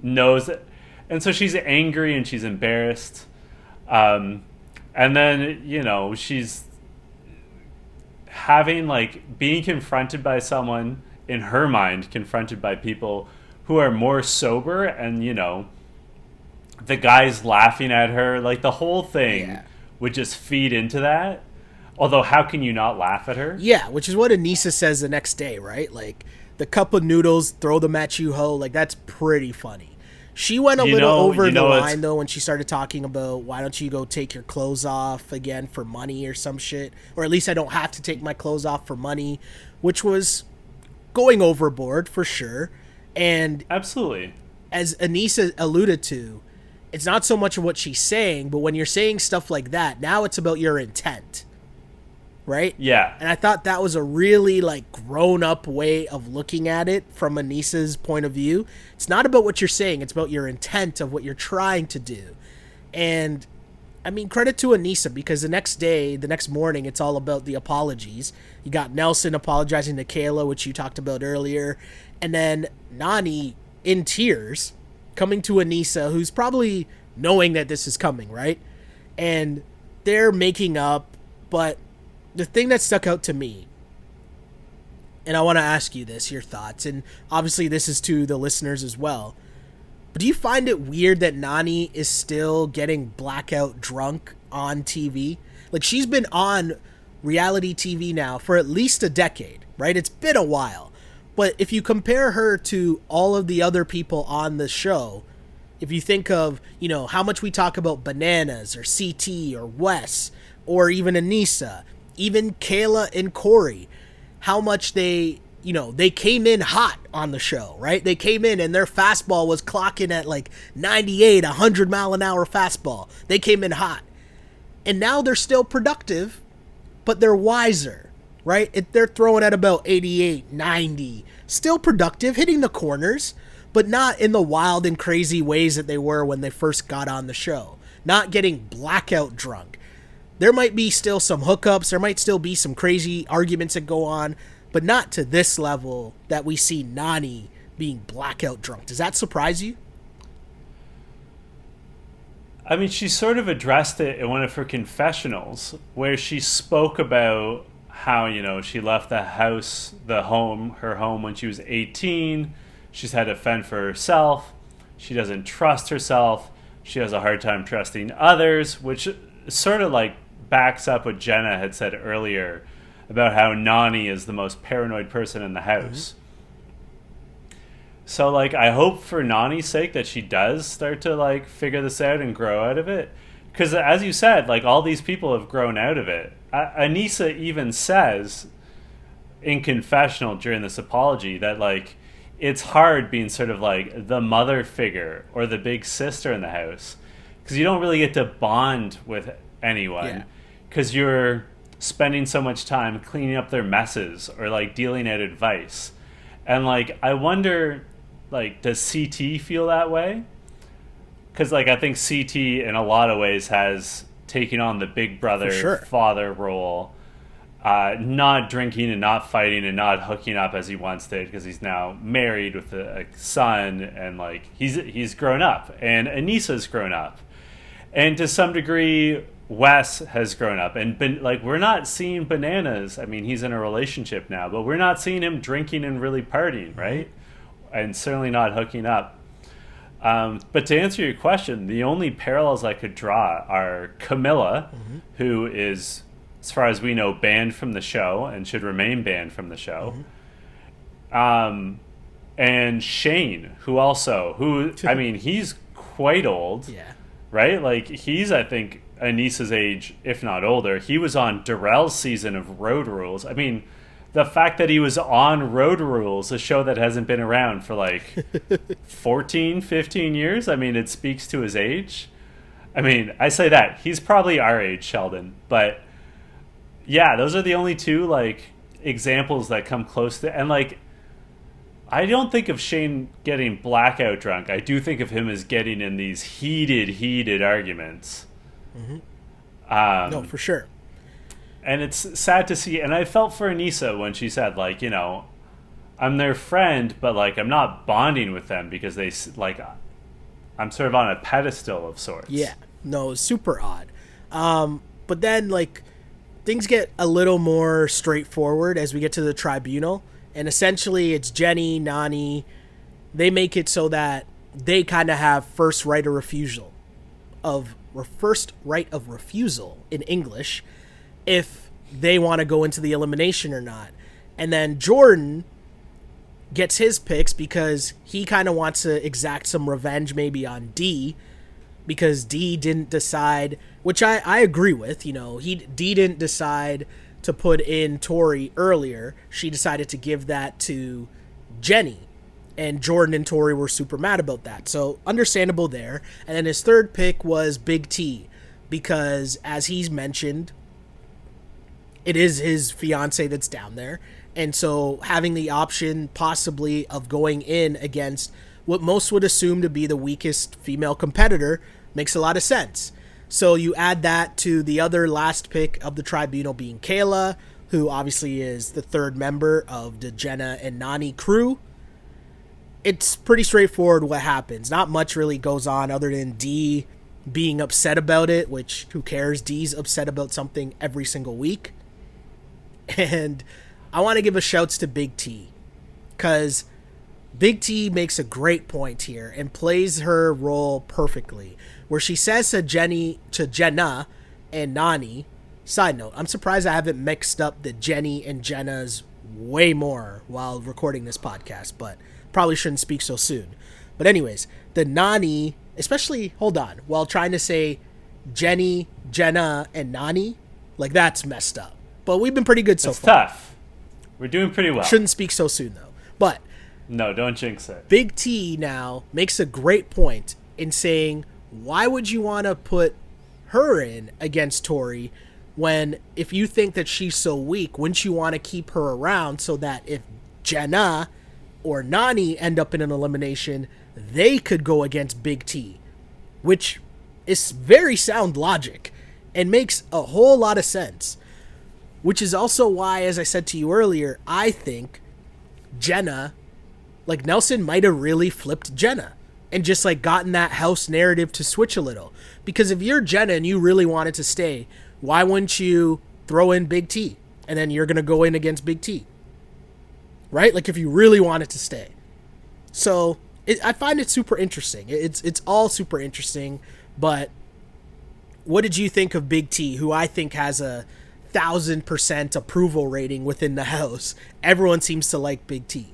knows it. And so she's angry and she's embarrassed. And then, you know, she's having, like, being confronted by someone, in her mind, confronted by people who are more sober. And, you know, the guy's laughing at her. Like, the whole thing would just feed into that. Although, how can you not laugh at her? Yeah, which is what Anissa says the next day, right? Like, the cup of noodles, throw them at you, ho. Like, that's pretty funny. She went a little over the line, though, when she started talking about, why don't you go take your clothes off again for money or some shit? Or at least I don't have to take my clothes off for money, which was going overboard for sure. And absolutely, as Anissa alluded to, it's not so much of what she's saying, but when you're saying stuff like that, now it's about your intent. Right? Yeah. And I thought that was a really, like, grown-up way of looking at it from Anissa's point of view. It's not about what you're saying. It's about your intent of what you're trying to do. And, I mean, credit to Anissa, because the next morning, it's all about the apologies. You got Nelson apologizing to Kayla, which you talked about earlier. And then Nani, in tears, coming to Anissa, who's probably knowing that this is coming, right? And they're making up, but the thing that stuck out to me, and I want to ask you this, your thoughts, and obviously this is to the listeners as well, but do you find it weird that Nani is still getting blackout drunk on TV? Like, she's been on reality TV now for at least a decade, right? It's been a while. But if you compare her to all of the other people on the show, if you think of, you know, how much we talk about Bananas or CT or Wes or even Anissa, even Kayla and Corey, how much they came in hot on the show, right? They came in and their fastball was clocking at like 98, 100 mile an hour fastball. They came in hot. And now they're still productive, but they're wiser, right? They're throwing at about 88, 90, still productive, hitting the corners, but not in the wild and crazy ways that they were when they first got on the show. Not getting blackout drunk. There might be still some hookups. There might still be some crazy arguments that go on, but not to this level that we see Nani being blackout drunk. Does that surprise you? I mean, she sort of addressed it in one of her confessionals where she spoke about how, you know, she left her home when she was 18. She's had to fend for herself. She doesn't trust herself. She has a hard time trusting others, which sort of like backs up what Jenna had said earlier about how Nani is the most paranoid person in the house. Mm-hmm. So, like, I hope for Nani's sake that she does start to, like, figure this out and grow out of it. Because, as you said, like, all these people have grown out of it. Anissa even says in confessional during this apology that, like, it's hard being sort of, like, the mother figure or the big sister in the house. Because you don't really get to bond with anyone. Because you're spending so much time cleaning up their messes or, like, dealing out advice. And, like, I wonder, like, does CT feel that way? Because, like, I think CT in a lot of ways has taken on the big brother father role, not drinking and not fighting and not hooking up as he once did, because he's now married with a son, and, like, he's grown up, and Anissa's grown up, and to some degree Wes has grown up, and like, we're not seeing Bananas. I mean, he's in a relationship now, but we're not seeing him drinking and really partying, right? and certainly not hooking up. But to answer your question, the only parallels I could draw are Camilla, who is, as far as we know, banned from the show and should remain banned from the show. And Shane, I mean, he's quite old, right? Like, he's, I think, Anissa's age, if not older. He was on Darrell's season of Road Rules. I mean, the fact that he was on Road Rules, a show that hasn't been around for like 14, 15 years, I mean, it speaks to his age. I mean, I say that. He's probably our age, Sheldon. But yeah, those are the only two like examples that come close to, and like, I don't think of Shane getting blackout drunk. I do think of him as getting in these heated arguments. No, for sure. And it's sad to see. And I felt for Anissa when she said, like, you know, I'm their friend, but like, I'm not bonding with them because they, like, I'm sort of on a pedestal of sorts. Yeah, no, super odd. But then, like, things get a little more straightforward as we get to the tribunal. And essentially, it's Jenny, Nani. They make it so that they kind of have first right of refusal in English if they want to go into the elimination or not. And then Jordan gets his picks because he kind of wants to exact some revenge maybe on D, because D didn't decide, which I agree with. You know, D didn't decide to put in Tori earlier. She decided to give that to Jenny, and Jordan and Tori were super mad about that. So understandable there. And then his third pick was Big T, because as he's mentioned, it is his fiance that's down there. And so having the option possibly of going in against what most would assume to be the weakest female competitor makes a lot of sense. So you add that to the other last pick of the tribunal being Kayla, who obviously is the third member of the Jenna and Nani crew. It's pretty straightforward what happens. Not much really goes on other than D being upset about it, which who cares? D's upset about something every single week. And I want to give a shouts to Big T, because Big T makes a great point here and plays her role perfectly, where she says to Jenna and Nani, side note, I'm surprised I haven't mixed up the Jenny and Jenna's way more while recording this podcast, but probably shouldn't speak so soon. But anyways, the Nani, especially, hold on, while trying to say Jenny, Jenna, and Nani, like, that's messed up. But we've been pretty good so far. It's tough. We're doing pretty well. Shouldn't speak so soon, though. But no, don't jinx it. Big T now makes a great point in saying, why would you want to put her in against Tori when, if you think that she's so weak, wouldn't you want to keep her around so that if Jenna or Nani end up in an elimination, they could go against Big T, which is very sound logic and makes a whole lot of sense. Which is also why, as I said to you earlier, I think Jenna, like, Nelson might have really flipped Jenna and just, like, gotten that house narrative to switch a little. Because if you're Jenna and you really wanted to stay, why wouldn't you throw in Big T? And then you're going to go in against Big T. Right? Like, if you really wanted to stay. So, I find it super interesting. It's all super interesting. But what did you think of Big T, who I think has a 1,000% approval rating within the house? Everyone seems to like Big T.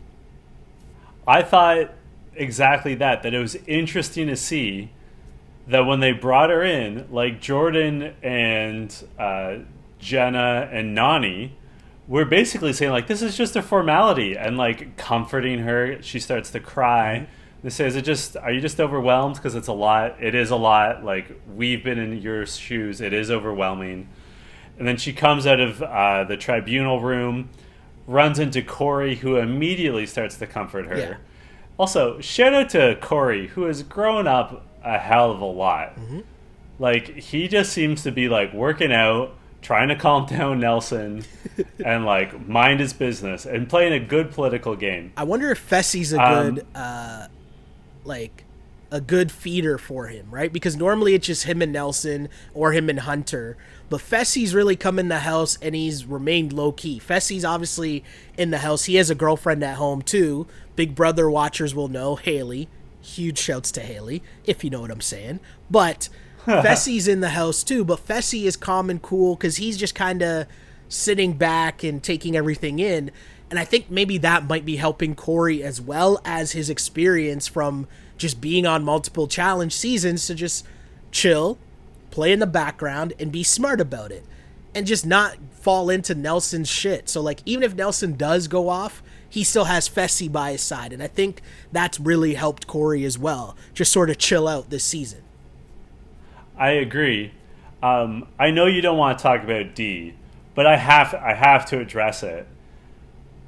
I thought exactly that it was interesting to see that when they brought her in, like, Jordan and Jenna and Nani were basically saying, like, this is just a formality, and, like, comforting her. She starts to cry. They say, are you just overwhelmed? Because it's a lot. It is a lot. Like, we've been in your shoes. It is overwhelming. And then she comes out of the tribunal room, runs into Corey, who immediately starts to comfort her. Yeah. Also, shout out to Corey, who has grown up a hell of a lot. Mm-hmm. Like, he just seems to be, like, working out, trying to calm down Nelson, and, like, mind his business, and playing a good political game. I wonder if Fessy's a good feeder for him, right? Because normally it's just him and Nelson or him and Hunter. But Fessy's really come in the house and he's remained low key. Fessy's obviously in the house. He has a girlfriend at home too. Big Brother watchers will know, Haley. Huge shouts to Haley, if you know what I'm saying. But Fessy's in the house too. But Fessy is calm and cool because he's just kind of sitting back and taking everything in. And I think maybe that might be helping Corey as well as his experience from just being on multiple challenge seasons to just chill, play in the background, and be smart about it. And just not fall into Nelson's shit. So, like, even if Nelson does go off, he still has Fessy by his side. And I think that's really helped Corey as well. Just sort of chill out this season. I agree. I know you don't want to talk about D, but I have to address it.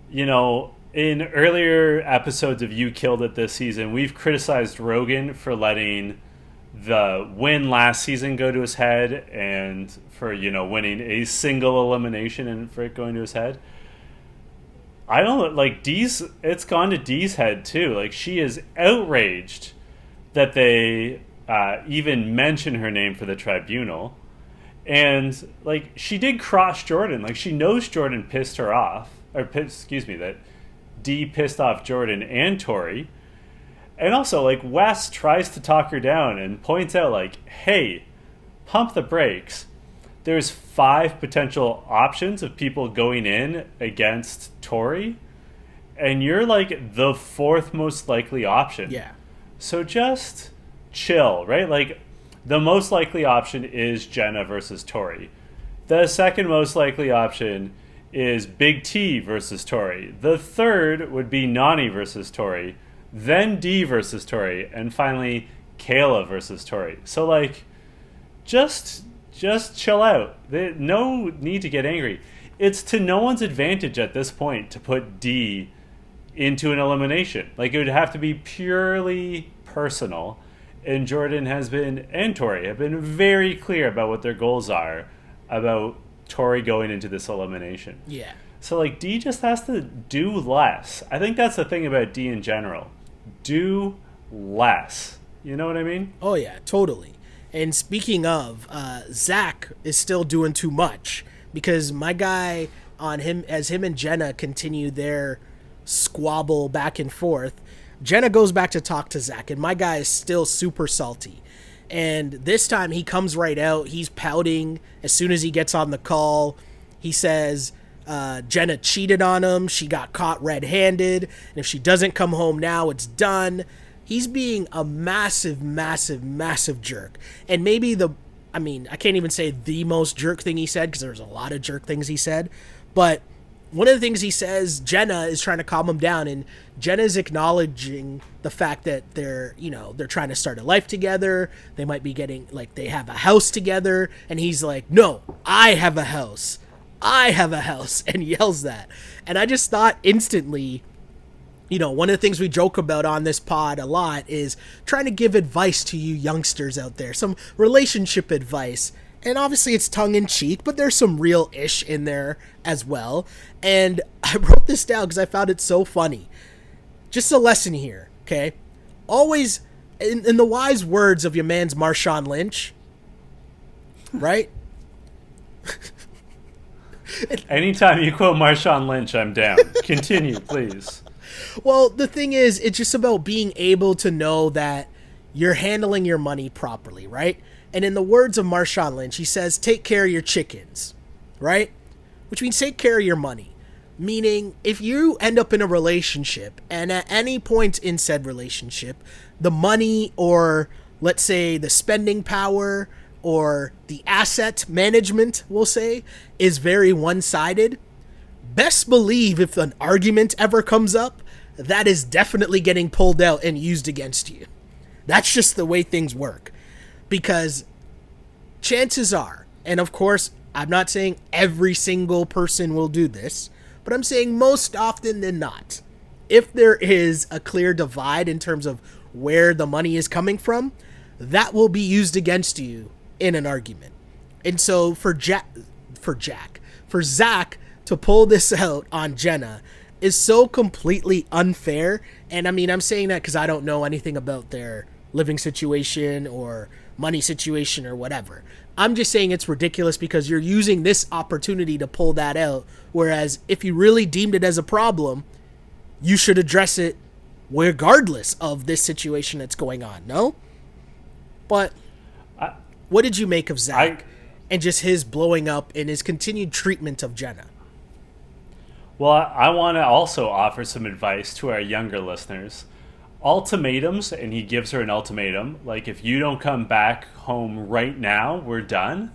You know, in earlier episodes of You Killed It this season, we've criticized Rogan for letting the win last season go to his head and for, you know, winning a single elimination and for it going to his head. I don't like it's gone to Dee's head too. Like, she is outraged that they even mention her name for the tribunal. And like, she did cross Jordan. Like, she knows Jordan pissed her off, that Dee pissed off Jordan and Tori. And also, like, Wes tries to talk her down and points out, like, hey, pump the brakes. There's 5 potential options of people going in against Tori, and you're, like, the 4th most likely option. Yeah. So just chill, right? Like, the most likely option is Jenna versus Tori. The second most likely option is Big T versus Tori. The third would be Nani versus Tori. Then Dee versus Tori, and finally Kayla versus Tori. So, like, just chill out. No need to get angry. It's to no one's advantage at this point to put Dee into an elimination. Like, it would have to be purely personal. And Jordan and Tori have been very clear about what their goals are about Tori going into this elimination. Yeah. So, like, Dee just has to do less. I think that's the thing about Dee in general. Do less. You know what I mean? Oh, yeah, totally. And speaking of, Zach is still doing too much because my guy as him and Jenna continue their squabble back and forth, Jenna goes back to talk to Zach, and my guy is still super salty. And this time he comes right out. He's pouting as soon as he gets on the call. He says Jenna cheated on him. She got caught red-handed. And if she doesn't come home now, it's done. He's being a massive, massive, massive jerk. And maybe I can't even say the most jerk thing he said because there's a lot of jerk things he said. But one of the things he says, Jenna is trying to calm him down, and Jenna's acknowledging the fact that they're trying to start a life together. They might be getting, like, they have a house together, and he's like, no, I have a house, and yells that. And I just thought instantly, one of the things we joke about on this pod a lot is trying to give advice to you youngsters out there, some relationship advice. And obviously it's tongue-in-cheek, but there's some real-ish in there as well. And I wrote this down because I found it so funny. Just a lesson here, okay? Always, in the wise words of your man's Marshawn Lynch, right? Anytime you quote Marshawn Lynch, I'm down. Continue, please. Well, the thing is, it's just about being able to know that you're handling your money properly, right? And in the words of Marshawn Lynch, he says, take care of your chickens, right? Which means take care of your money. Meaning, if you end up in a relationship and at any point in said relationship, the money or, let's say, the spending power or the asset management, we'll say, is very one-sided, best believe if an argument ever comes up, that is definitely getting pulled out and used against you. That's just the way things work. Because chances are, and of course, I'm not saying every single person will do this, but I'm saying most often than not, if there is a clear divide in terms of where the money is coming from, that will be used against you in an argument. And so for Zach to pull this out on Jenna is so completely unfair. And I mean, I'm saying that because I don't know anything about their living situation or money situation or whatever. I'm just saying it's ridiculous because you're using this opportunity to pull that out. Whereas if you really deemed it as a problem, you should address it regardless of this situation that's going on. No? But what did you make of Zach and just his blowing up and his continued treatment of Jenna? Well, I want to also offer some advice to our younger listeners. Ultimatums, and he gives her an ultimatum, like if you don't come back home right now, we're done,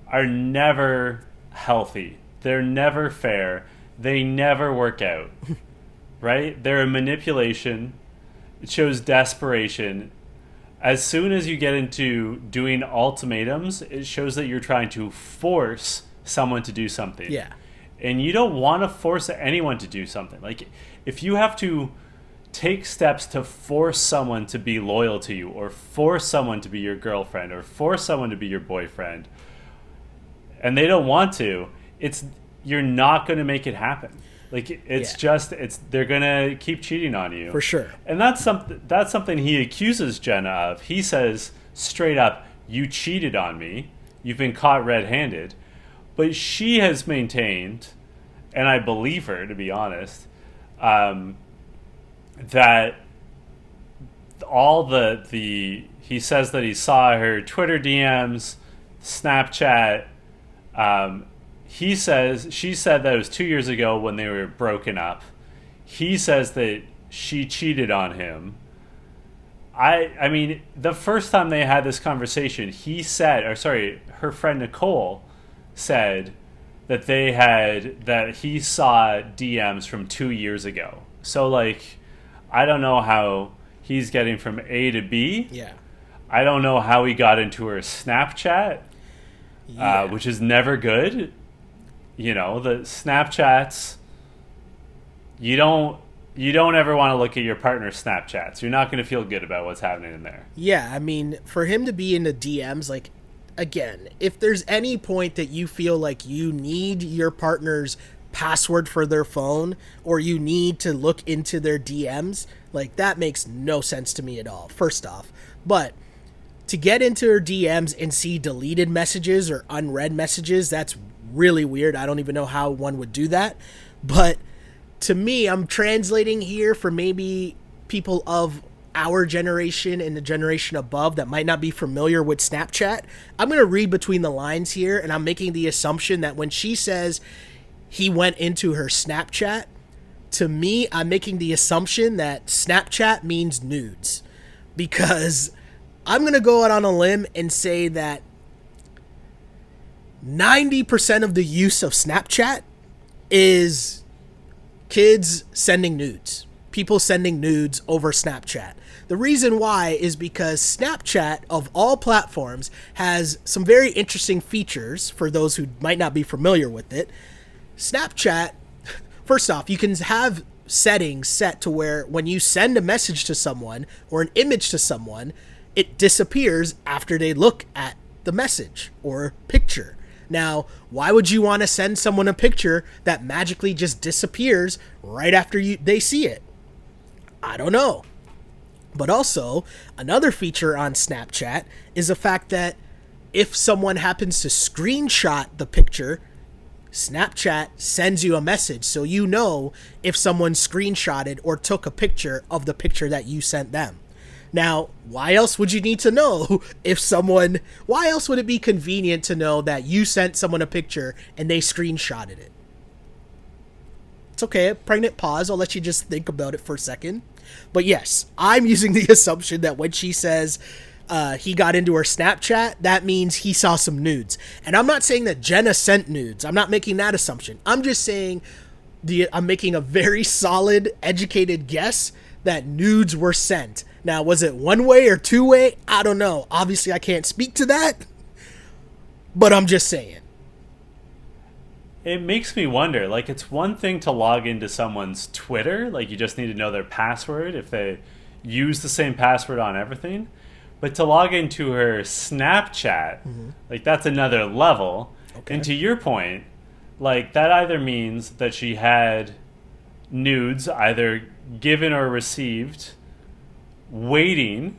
are never healthy. They're never fair. They never work out. Right? They're a manipulation. It shows desperation. As soon as you get into doing ultimatums, it shows that you're trying to force someone to do something. Yeah. And you don't want to force anyone to do something. Like, if you have to take steps to force someone to be loyal to you, or force someone to be your girlfriend, or force someone to be your boyfriend, and they don't want to, you're not going to make it happen. Like, they're going to keep cheating on you. For sure. And that's something he accuses Jenna of. He says straight up, you cheated on me. You've been caught red-handed. But she has maintained, and I believe her, to be honest, that all he says that he saw her Twitter DMs, Snapchat. She said that it was 2 years ago when they were broken up. He says that she cheated on him. I mean, the first time they had this conversation, her friend Nicole said that he saw DMs from 2 years ago. So, like, I don't know how he's getting from A to B. Yeah. I don't know how he got into her Snapchat, which is never good. You know, the Snapchats, you don't ever want to look at your partner's Snapchats. You're not going to feel good about what's happening in there. Yeah, I mean, for him to be in the DMs, like, again, if there's any point that you feel like you need your partner's password for their phone, or you need to look into their DMs, like, that makes no sense to me at all, first off. But to get into her DMs and see deleted messages or unread messages, that's really weird. I don't even know how one would do that. But to me, I'm translating here for maybe people of our generation and the generation above that might not be familiar with Snapchat. I'm going to read between the lines here, and I'm making the assumption that when she says he went into her Snapchat, to me, I'm making the assumption that Snapchat means nudes. Because I'm going to go out on a limb and say that 90% of the use of Snapchat is kids sending nudes. People sending nudes over Snapchat. The reason why is because Snapchat, of all platforms, has some very interesting features for those who might not be familiar with it. Snapchat, first off, you can have settings set to where when you send a message to someone or an image to someone, it disappears after they look at the message or picture. Now, why would you want to send someone a picture that magically just disappears right after they see it? I don't know. But also, another feature on Snapchat is the fact that if someone happens to screenshot the picture, Snapchat sends you a message so you know if someone screenshotted or took a picture of the picture that you sent them. Now, why else would you need to know why else would it be convenient to know that you sent someone a picture and they screenshotted it? It's okay, pregnant pause, I'll let you just think about it for a second. But yes, I'm using the assumption that when she says he got into her Snapchat, that means he saw some nudes. And I'm not saying that Jenna sent nudes. I'm not making that assumption. I'm just saying I'm making a very solid, educated guess that nudes were sent. Now, was it one way or two way? I don't know. Obviously, I can't speak to that, but I'm just saying. It makes me wonder, like, it's one thing to log into someone's Twitter, like, you just need to know their password if they use the same password on everything, but to log into her Snapchat, like, that's another level. Okay. And to your point, like, that either means that she had nudes either given or received waiting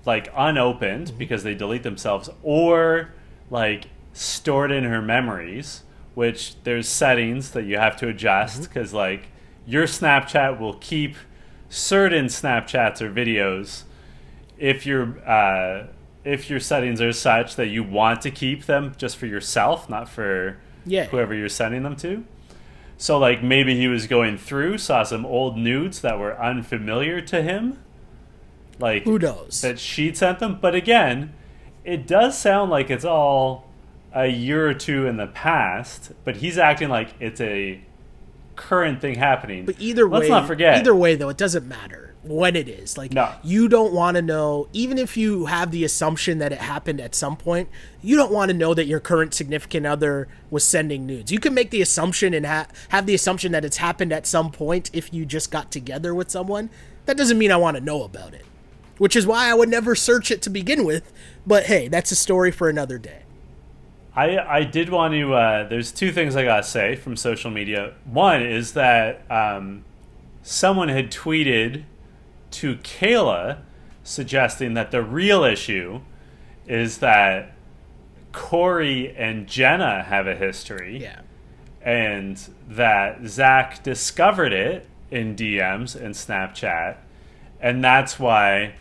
like unopened because they delete themselves, or like stored in her memories, which there's settings that you have to adjust because like your Snapchat will keep certain Snapchats or videos if your settings are such that you want to keep them just for yourself, not for whoever you're sending them to. So like maybe he was going through, saw some old nudes that were unfamiliar to him, like who knows, that she'd sent them. But again, it does sound like it's all a year or two in the past, but he's acting like it's a current thing happening. But either way, let's not forget. Either way, though, it doesn't matter when it is. Like, no. You don't want to know, even if you have the assumption that it happened at some point, you don't want to know that your current significant other was sending nudes. You can make the assumption and have the assumption that it's happened at some point if you just got together with someone. That doesn't mean I want to know about it, which is why I would never search it to begin with. But hey, that's a story for another day. I did want to, there's two things I gotta say from social media. One is that someone had tweeted to Kayla suggesting that the real issue is that Corey and Jenna have a history. Yeah. And that Zach discovered it in DMs and Snapchat. And that's why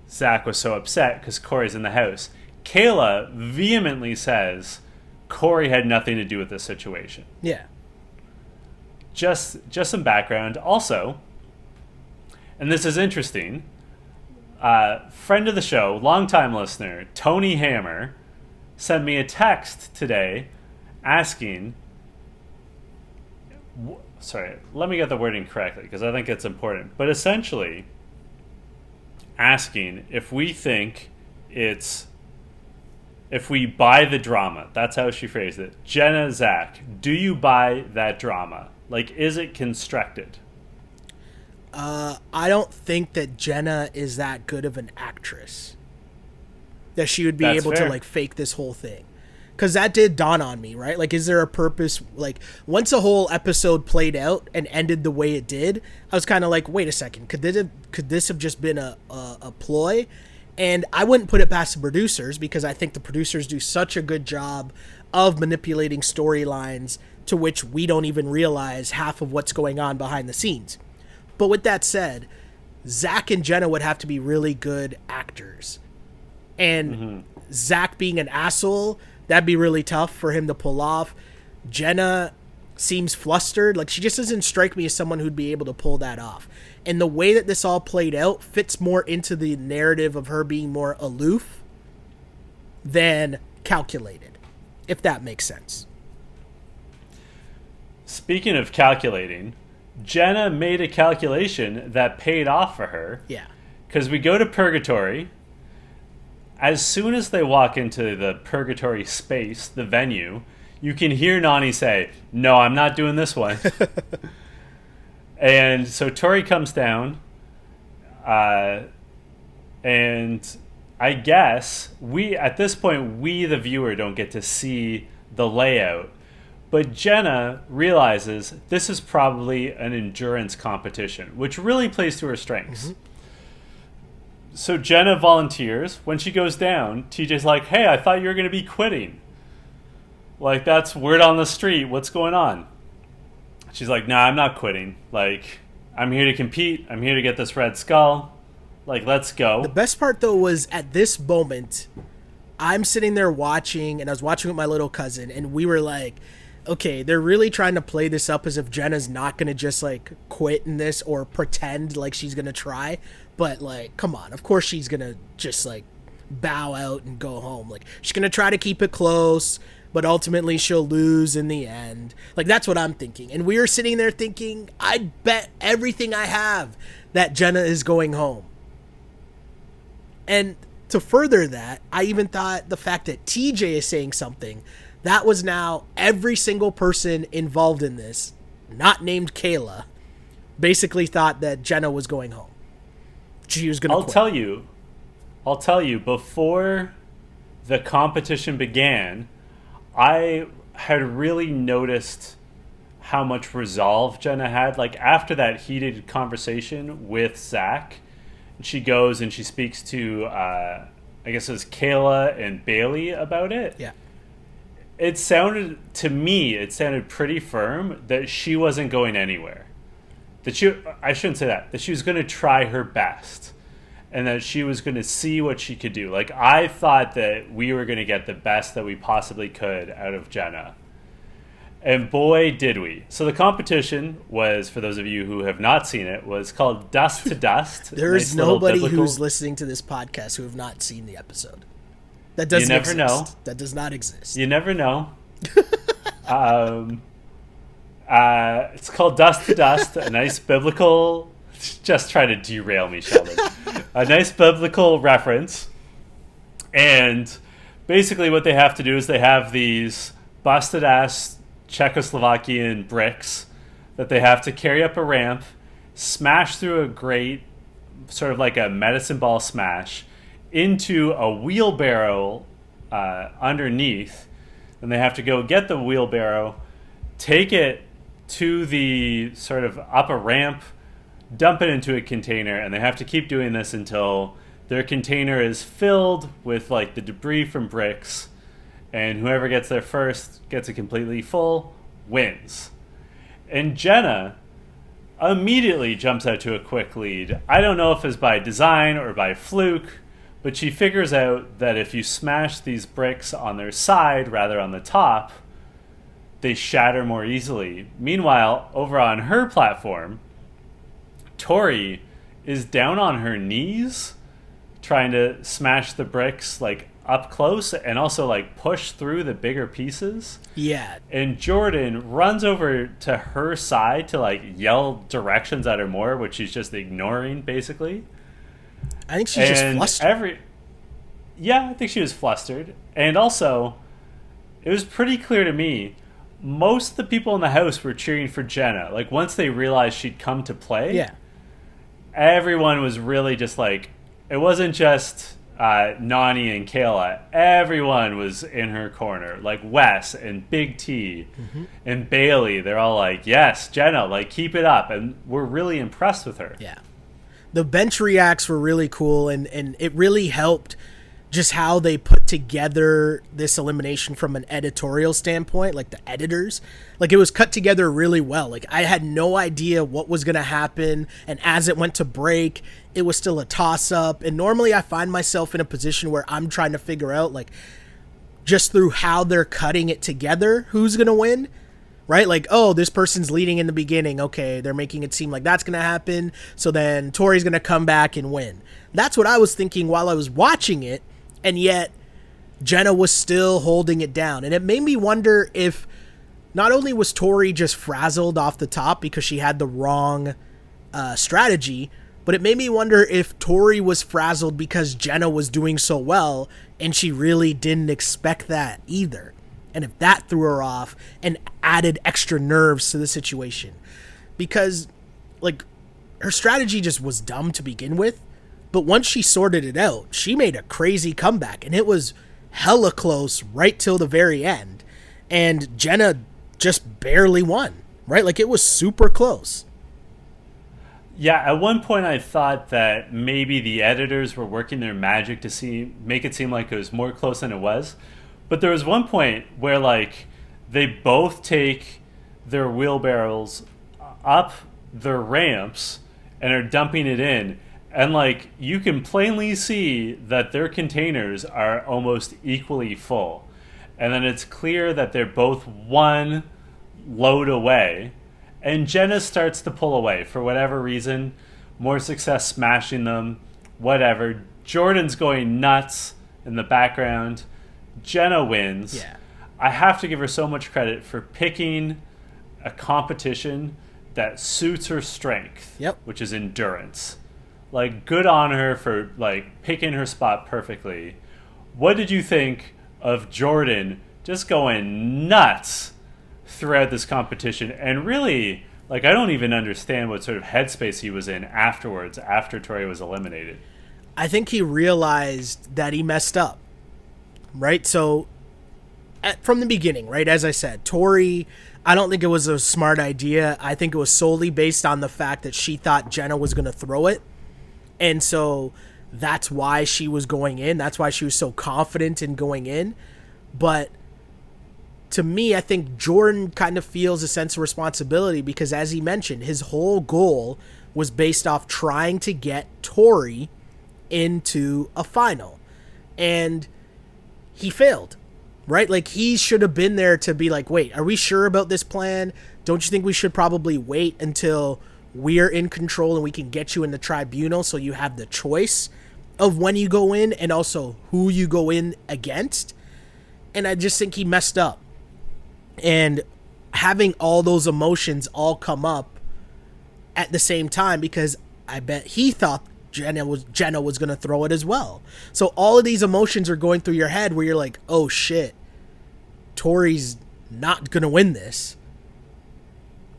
Zach was so upset, because Corey's in the house. Kayla vehemently says Corey had nothing to do with this situation. Yeah. Just some background. Also, and this is interesting, friend of the show, longtime listener, Tony Hammer, sent me a text today asking, sorry, let me get the wording correctly because I think it's important, but essentially asking if we think it's, if we buy the drama. That's how she phrased it. Jenna, Zach, do you buy that drama? Like, is it constructed? I don't think that Jenna is that good of an actress that she would be able to like fake this whole thing. Because that did dawn on me, right? Like, is there a purpose? Like, once a whole episode played out and ended the way it did, I was kind of like, wait a second, could this have just been a ploy? And I wouldn't put it past the producers, because I think the producers do such a good job of manipulating storylines to which we don't even realize half of what's going on behind the scenes. But with that said, Zach and Jenna would have to be really good actors. And Zach being an asshole, that'd be really tough for him to pull off. Jenna seems flustered. Like, she just doesn't strike me as someone who'd be able to pull that off. And the way that this all played out fits more into the narrative of her being more aloof than calculated, if that makes sense. Speaking of calculating, Jenna made a calculation that paid off for her. Yeah. Because we go to Purgatory. As soon as they walk into the Purgatory space, the venue, you can hear Nani say, "No, I'm not doing this one." And so Tori comes down, and I guess at this point, we, the viewer, don't get to see the layout. But Jenna realizes this is probably an endurance competition, which really plays to her strengths. So Jenna volunteers. When she goes down, TJ's like, "Hey, I thought you were going to be quitting. Like, that's word on the street. What's going on?" She's like, "Nah, I'm not quitting. Like, I'm here to compete. I'm here to get this red skull. Like, let's go." The best part, though, was at this moment, I'm sitting there watching, and I was watching with my little cousin, and we were like, okay, they're really trying to play this up as if Jenna's not going to just, like, quit in this or pretend like she's going to try. But, like, come on. Of course she's going to just, like, bow out and go home. Like, she's going to try to keep it close, but ultimately she'll lose in the end. Like, that's what I'm thinking. And we were sitting there thinking, I'd bet everything I have that Jenna is going home. And to further that, I even thought the fact that TJ is saying something, that was now every single person involved in this, not named Kayla, basically thought that Jenna was going home. She was going to quit. I'll tell you, before the competition began, I had really noticed how much resolve Jenna had. Like, after that heated conversation with Zach, she goes and she speaks to, I guess it was Kayla and Bailey about it. Yeah. It sounded pretty firm that she wasn't going anywhere. I shouldn't say that she was going to try her best and that she was going to see what she could do. Like, I thought that we were going to get the best that we possibly could out of Jenna. And boy, did we. So the competition was, for those of you who have not seen it, was called Dust to Dust. There's nobody who's listening to this podcast who have not seen the episode. That doesn't exist. You never know. That does not exist. You never know. It's called Dust to Dust, a nice biblical... Just try to derail me, Sheldon. A nice biblical reference. And basically what they have to do is they have these busted-ass Czechoslovakian bricks that they have to carry up a ramp, smash through a grate, sort of like a medicine ball smash, into a wheelbarrow underneath. And they have to go get the wheelbarrow, take it to the sort of up a ramp, dump it into a container, and they have to keep doing this until their container is filled with like the debris from bricks, and whoever gets there first gets it completely full, wins. And Jenna immediately jumps out to a quick lead. I don't know if it's by design or by fluke, but she figures out that if you smash these bricks on their side rather on the top, they shatter more easily. Meanwhile, over on her platform, Tori is down on her knees trying to smash the bricks like up close and also like push through the bigger pieces. Yeah. And Jordan runs over to her side to like yell directions at her more, which she's just ignoring basically. I think she's just flustered. I think she was flustered. And also, it was pretty clear to me, most of the people in the house were cheering for Jenna. Like, once they realized she'd come to play, everyone was really just like, it wasn't just Nani and Kayla. Everyone was in her corner. Like Wes and Big T and Bailey. They're all like, yes, Jenna, like, keep it up. And we're really impressed with her. Yeah. The bench reacts were really cool, and it really helped just how they put together this elimination from an editorial standpoint, like the editors. Like, it was cut together really well. Like, I had no idea what was going to happen, and as it went to break, it was still a toss-up. And normally I find myself in a position where I'm trying to figure out, like, just through how they're cutting it together, who's going to win. Right? Like, oh, this person's leading in the beginning. Okay, they're making it seem like that's going to happen. So then Tori's going to come back and win. That's what I was thinking while I was watching it. And yet Jenna was still holding it down. And it made me wonder if not only was Tori just frazzled off the top because she had the wrong strategy, but it made me wonder if Tori was frazzled because Jenna was doing so well and she really didn't expect that either. And if that threw her off and added extra nerves to the situation. Because, like, her strategy just was dumb to begin with. But once she sorted it out, she made a crazy comeback. And it was hella close right till the very end. And Jenna just barely won, right? Like, it was super close. Yeah, at one point I thought that maybe the editors were working their magic to make it seem like it was more close than it was. But there was one point where, like, they both take their wheelbarrows up the ramps and are dumping it in. And, like, you can plainly see that their containers are almost equally full. And then it's clear that they're both one load away. And Jenna starts to pull away for whatever reason. More success smashing them, whatever. Jordan's going nuts in the background. Jenna wins. Yeah. I have to give her so much credit for picking a competition that suits her strength, which is endurance. Like, good on her for, like, picking her spot perfectly. What did you think of Jordan just going nuts throughout this competition? And really, like, I don't even understand what sort of headspace he was in afterwards, after Tori was eliminated. I think he realized that he messed up. Right? So, from the beginning, right, as I said, Tori, I don't think it was a smart idea. I think it was solely based on the fact that she thought Jenna was going to throw it. And so that's why she was going in. That's why she was so confident in going in. But to me, I think Jordan kind of feels a sense of responsibility because, as he mentioned, his whole goal was based off trying to get Tori into a final. And he failed, right? Like, he should have been there to be like, wait, are we sure about this plan? Don't you think we should probably wait until we're in control and we can get you in the tribunal so you have the choice of when you go in and also who you go in against? And I just think he messed up. And having all those emotions all come up at the same time, because I bet he thought Jenna was going to throw it as well. So all of these emotions are going through your head where you're like, oh shit, Tori's not going to win this.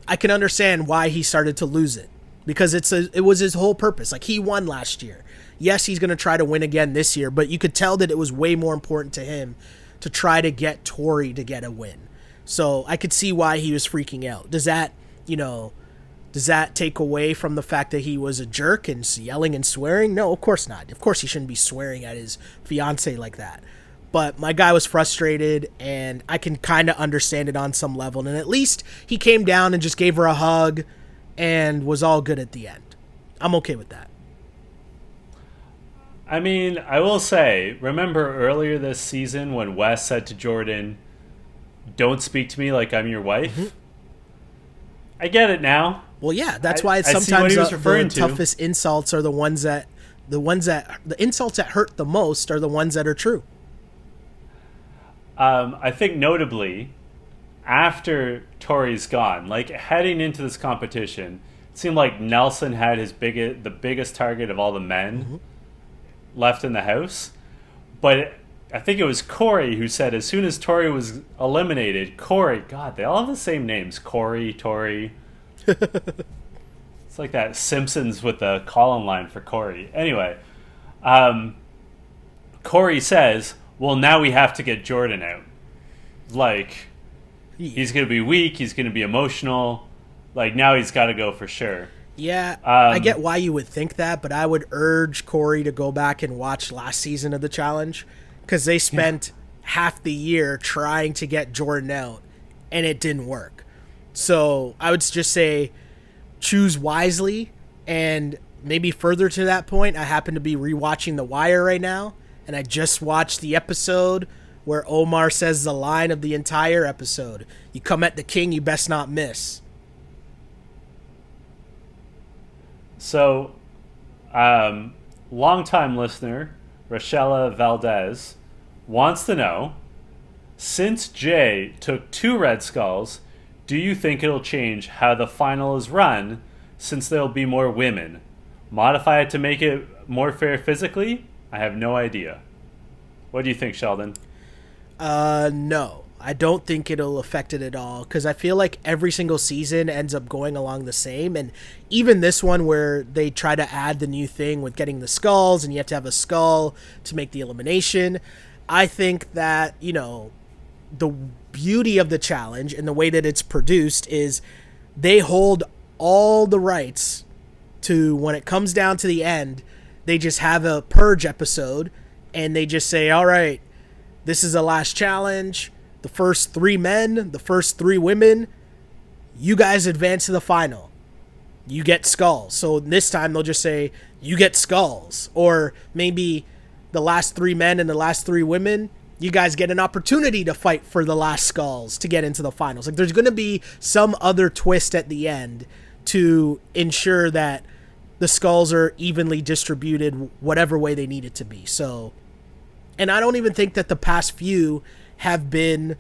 I can understand why he started to lose it, because it was his whole purpose. Like, he won last year. Yes, he's going to try to win again this year, but you could tell that it was way more important to him to try to get Tori to get a win. So I could see why he was freaking out. Does that take away from the fact that he was a jerk and yelling and swearing? No, of course not. Of course he shouldn't be swearing at his fiance like that. But my guy was frustrated, and I can kind of understand it on some level. And at least he came down and just gave her a hug and was all good at the end. I'm okay with that. I mean, I will say, remember earlier this season when Wes said to Jordan, "Don't speak to me like I'm your wife"? Mm-hmm. I get it now. Well, yeah, that's why sometimes the toughest insults are the insults that hurt the most are the ones that are true. I think notably, after Tori's gone, like heading into this competition, it seemed like Nelson had the biggest target of all the men left in the house. But I think it was Corey who said as soon as Tori was eliminated, Corey, God, they all have the same names. Corey, Tori. It's like that Simpsons with the call-in line for Corey. Anyway, Corey says, well, now we have to get Jordan out. Like, he's going to be weak. He's going to be emotional. Like, now he's got to go for sure. Yeah, I get why you would think that, but I would urge Corey to go back and watch last season of the challenge, because they spent half the year trying to get Jordan out, and it didn't work. So I would just say choose wisely, and maybe further to that point, I happen to be rewatching The Wire right now, and I just watched the episode where Omar says the line of the entire episode, "You come at the king, you best not miss." So, longtime listener, Rochella Valdez, wants to know, since Jay took 2 red skulls, do you think it'll change how the final is run since there'll be more women? Modify it to make it more fair physically? I have no idea. What do you think, Sheldon? No. I don't think it'll affect it at all, because I feel like every single season ends up going along the same. And even this one where they try to add the new thing with getting the skulls and you have to have a skull to make the elimination, I think that, the beauty of the challenge and the way that it's produced is they hold all the rights to, when it comes down to the end, they just have a purge episode and they just say, all right, this is the last challenge. The first 3 men, the first 3 women, you guys advance to the final. You get skulls. So this time they'll just say, you get skulls. Or maybe the last 3 men and the last 3 women, you guys get an opportunity to fight for the last skulls to get into the finals. Like, there's going to be some other twist at the end to ensure that the skulls are evenly distributed whatever way they need it to be. So, and I don't even think that the past few have been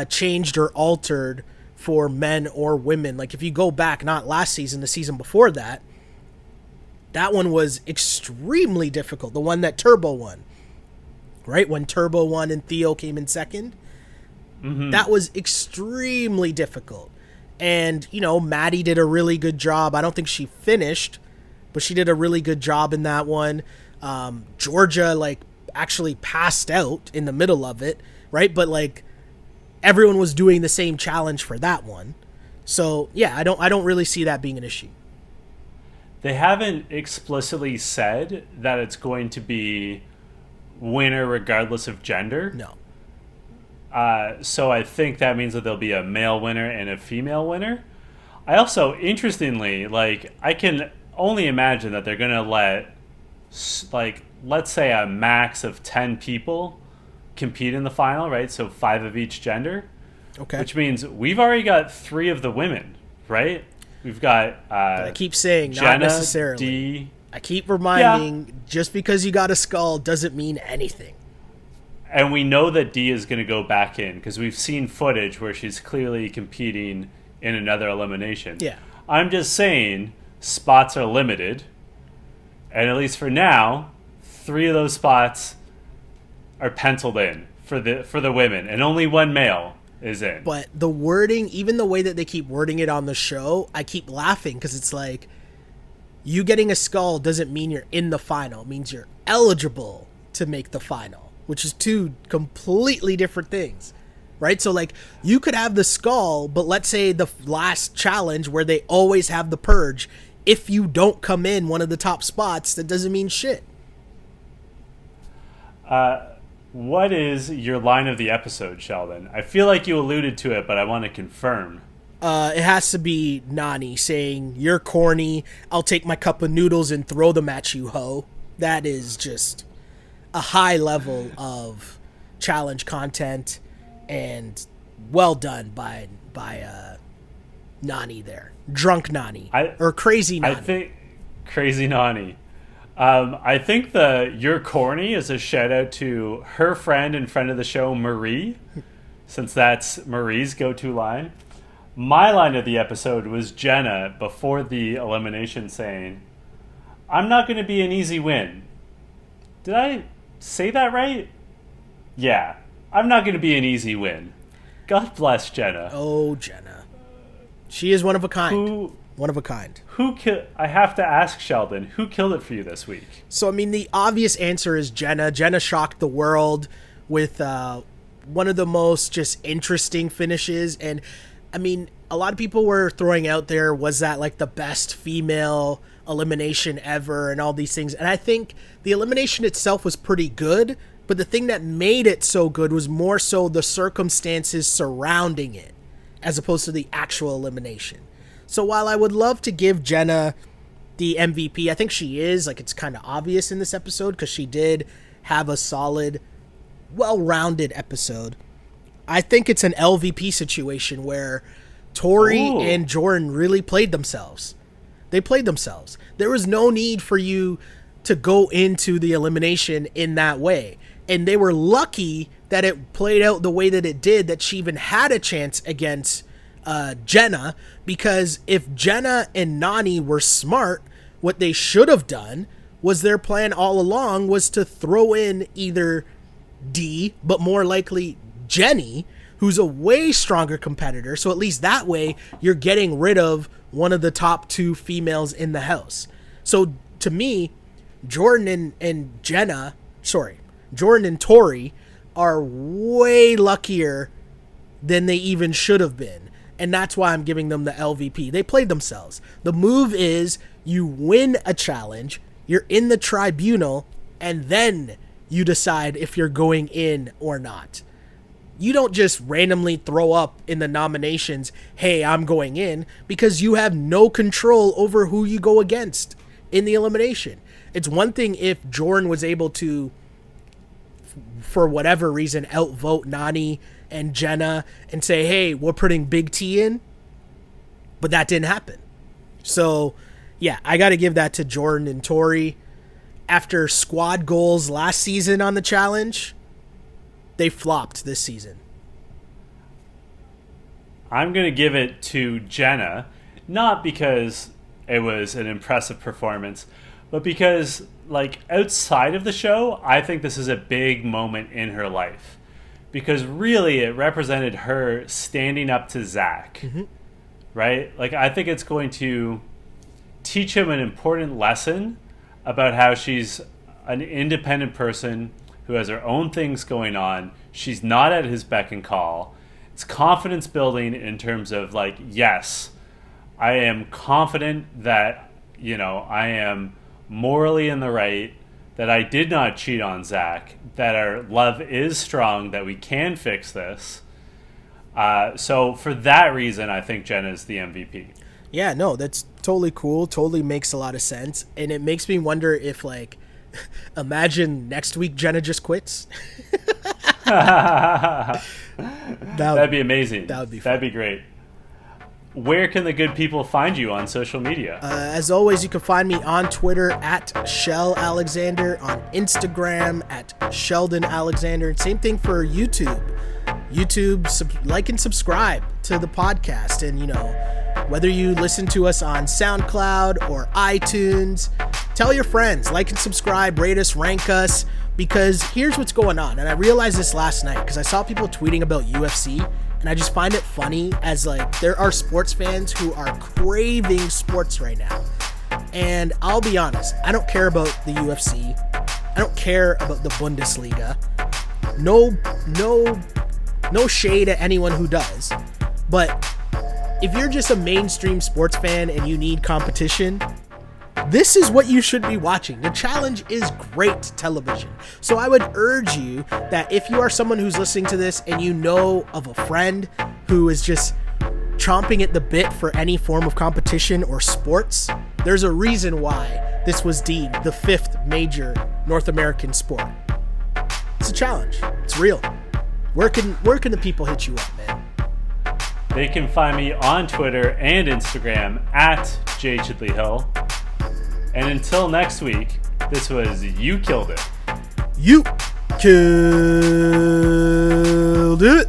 changed or altered for men or women. Like, if you go back, not last season, the season before that, that one was extremely difficult. The one that Turbo won, right? When Turbo won and Theo came in second, that was extremely difficult. And, Maddie did a really good job. I don't think she finished, but she did a really good job in that one. Georgia, actually passed out in the middle of it, right? But everyone was doing the same challenge for that one. So yeah, I don't really see that being an issue. they haven't explicitly said that it's going to be winner regardless of gender. No. So I think that means that there'll be a male winner and a female winner. I also, interestingly, like, I can only imagine that they're going to let, like, let's say a max of 10 people compete in the final, right? So 5 of each gender. Okay. Which means we've already got 3 of the women, right? We've got I keep saying Jenna, not necessarily. Dee. I keep reminding, just because you got a skull doesn't mean anything. And we know that Dee is going to go back in because we've seen footage where she's clearly competing in another elimination. Yeah. I'm just saying spots are limited. And at least for now, 3 of those spots are penciled in for the women. And only 1 male is in. But the wording, even the way that they keep wording it on the show, I keep laughing because it's like, you getting a skull doesn't mean you're in the final. It means you're eligible to make the final, which is 2 completely different things, right? So, like, you could have the skull, but let's say the last challenge where they always have the purge, if you don't come in one of the top spots, that doesn't mean shit. What is your line of the episode, Sheldon? I feel like you alluded to it, but I want to confirm. It has to be Nani saying, "You're corny. I'll take my cup of noodles and throw them at you, ho." That is just a high level of challenge content, and well done by Nani there. Drunk Nani. Or Crazy Nani. I think Crazy Nani. I think the "You're corny" is a shout out to her friend and friend of the show, Marie, since that's Marie's go-to line. My line of the episode was Jenna before the elimination saying, "I'm not going to be an easy win." Did I say that right? Yeah, I'm not going to be an easy win. God bless Jenna. Oh, Jenna. She is one of a kind. One of a kind. I have to ask Sheldon, who killed it for you this week? So, I mean, the obvious answer is Jenna. Jenna shocked the world with one of the most just interesting finishes. And, I mean, a lot of people were throwing out there, was that like the best female elimination ever and all these things. And I think the elimination itself was pretty good. But the thing that made it so good was more so the circumstances surrounding it, as opposed to the actual elimination. So while I would love to give Jenna the MVP, I think she is. Like, it's kind of obvious in this episode because she did have a solid, well-rounded episode. I think it's an LVP situation where Tori and Jordan really played themselves. They played themselves. There was no need for you to go into the elimination in that way. And they were lucky that it played out the way that it did, that she even had a chance against Jenna, because if Jenna and Nani were smart, what they should have done was their plan all along was to throw in either Dee, but more likely Jenny, who's a way stronger competitor. So at least that way you're getting rid of one of the top 2 females in the house. So to me, Jordan and Tori are way luckier than they even should have been. And that's why I'm giving them the LVP. They played themselves. The move is you win a challenge, you're in the tribunal, and then you decide if you're going in or not. You don't just randomly throw up in the nominations, "Hey, I'm going in," because you have no control over who you go against in the elimination. It's one thing if Jordan was able to, for whatever reason, outvote Nani and Jenna and say, "Hey, we're putting Big T in," but that didn't happen. So yeah, I got to give that to Jordan and Tori. After squad goals last season on the challenge, they flopped this season. I'm going to give it to Jenna, not because it was an impressive performance, but because, like, outside of the show, I think this is a big moment in her life. Because really, it represented her standing up to Zach, right? Like, I think it's going to teach him an important lesson about how she's an independent person who has her own things going on. She's not at his beck and call. It's confidence building in terms of, like, yes, I am confident that I am morally in the right, that I did not cheat on Zach, that our love is strong, that we can fix this. So for that reason, I think Jenna is the MVP. Yeah, no, that's totally cool. Totally makes a lot of sense. And it makes me wonder if, like, imagine next week Jenna just quits. That'd be amazing. That would be fun. That'd be great. Where can the good people find you on social media? As always, you can find me on Twitter at Shell Alexander, on Instagram at Sheldon Alexander, and same thing for YouTube. Like and subscribe to the podcast, and whether you listen to us on SoundCloud or iTunes, tell your friends, like and subscribe, rate us, rank us, because here's what's going on. And I realized this last night because I saw people tweeting about UFC, and I just find it funny as, like, there are sports fans who are craving sports right now. And I'll be honest, I don't care about the UFC. I don't care about the Bundesliga. No shade at anyone who does. But if you're just a mainstream sports fan and you need competition, this is what you should be watching. The Challenge is great television. So I would urge you that if you are someone who's listening to this and you know of a friend who is just chomping at the bit for any form of competition or sports, there's a reason why this was deemed the 5th major North American sport. It's a challenge. It's real. Where can the people hit you up, man? They can find me on Twitter and Instagram at jchidleyhill. And until next week, this was You Killed It. You killed it.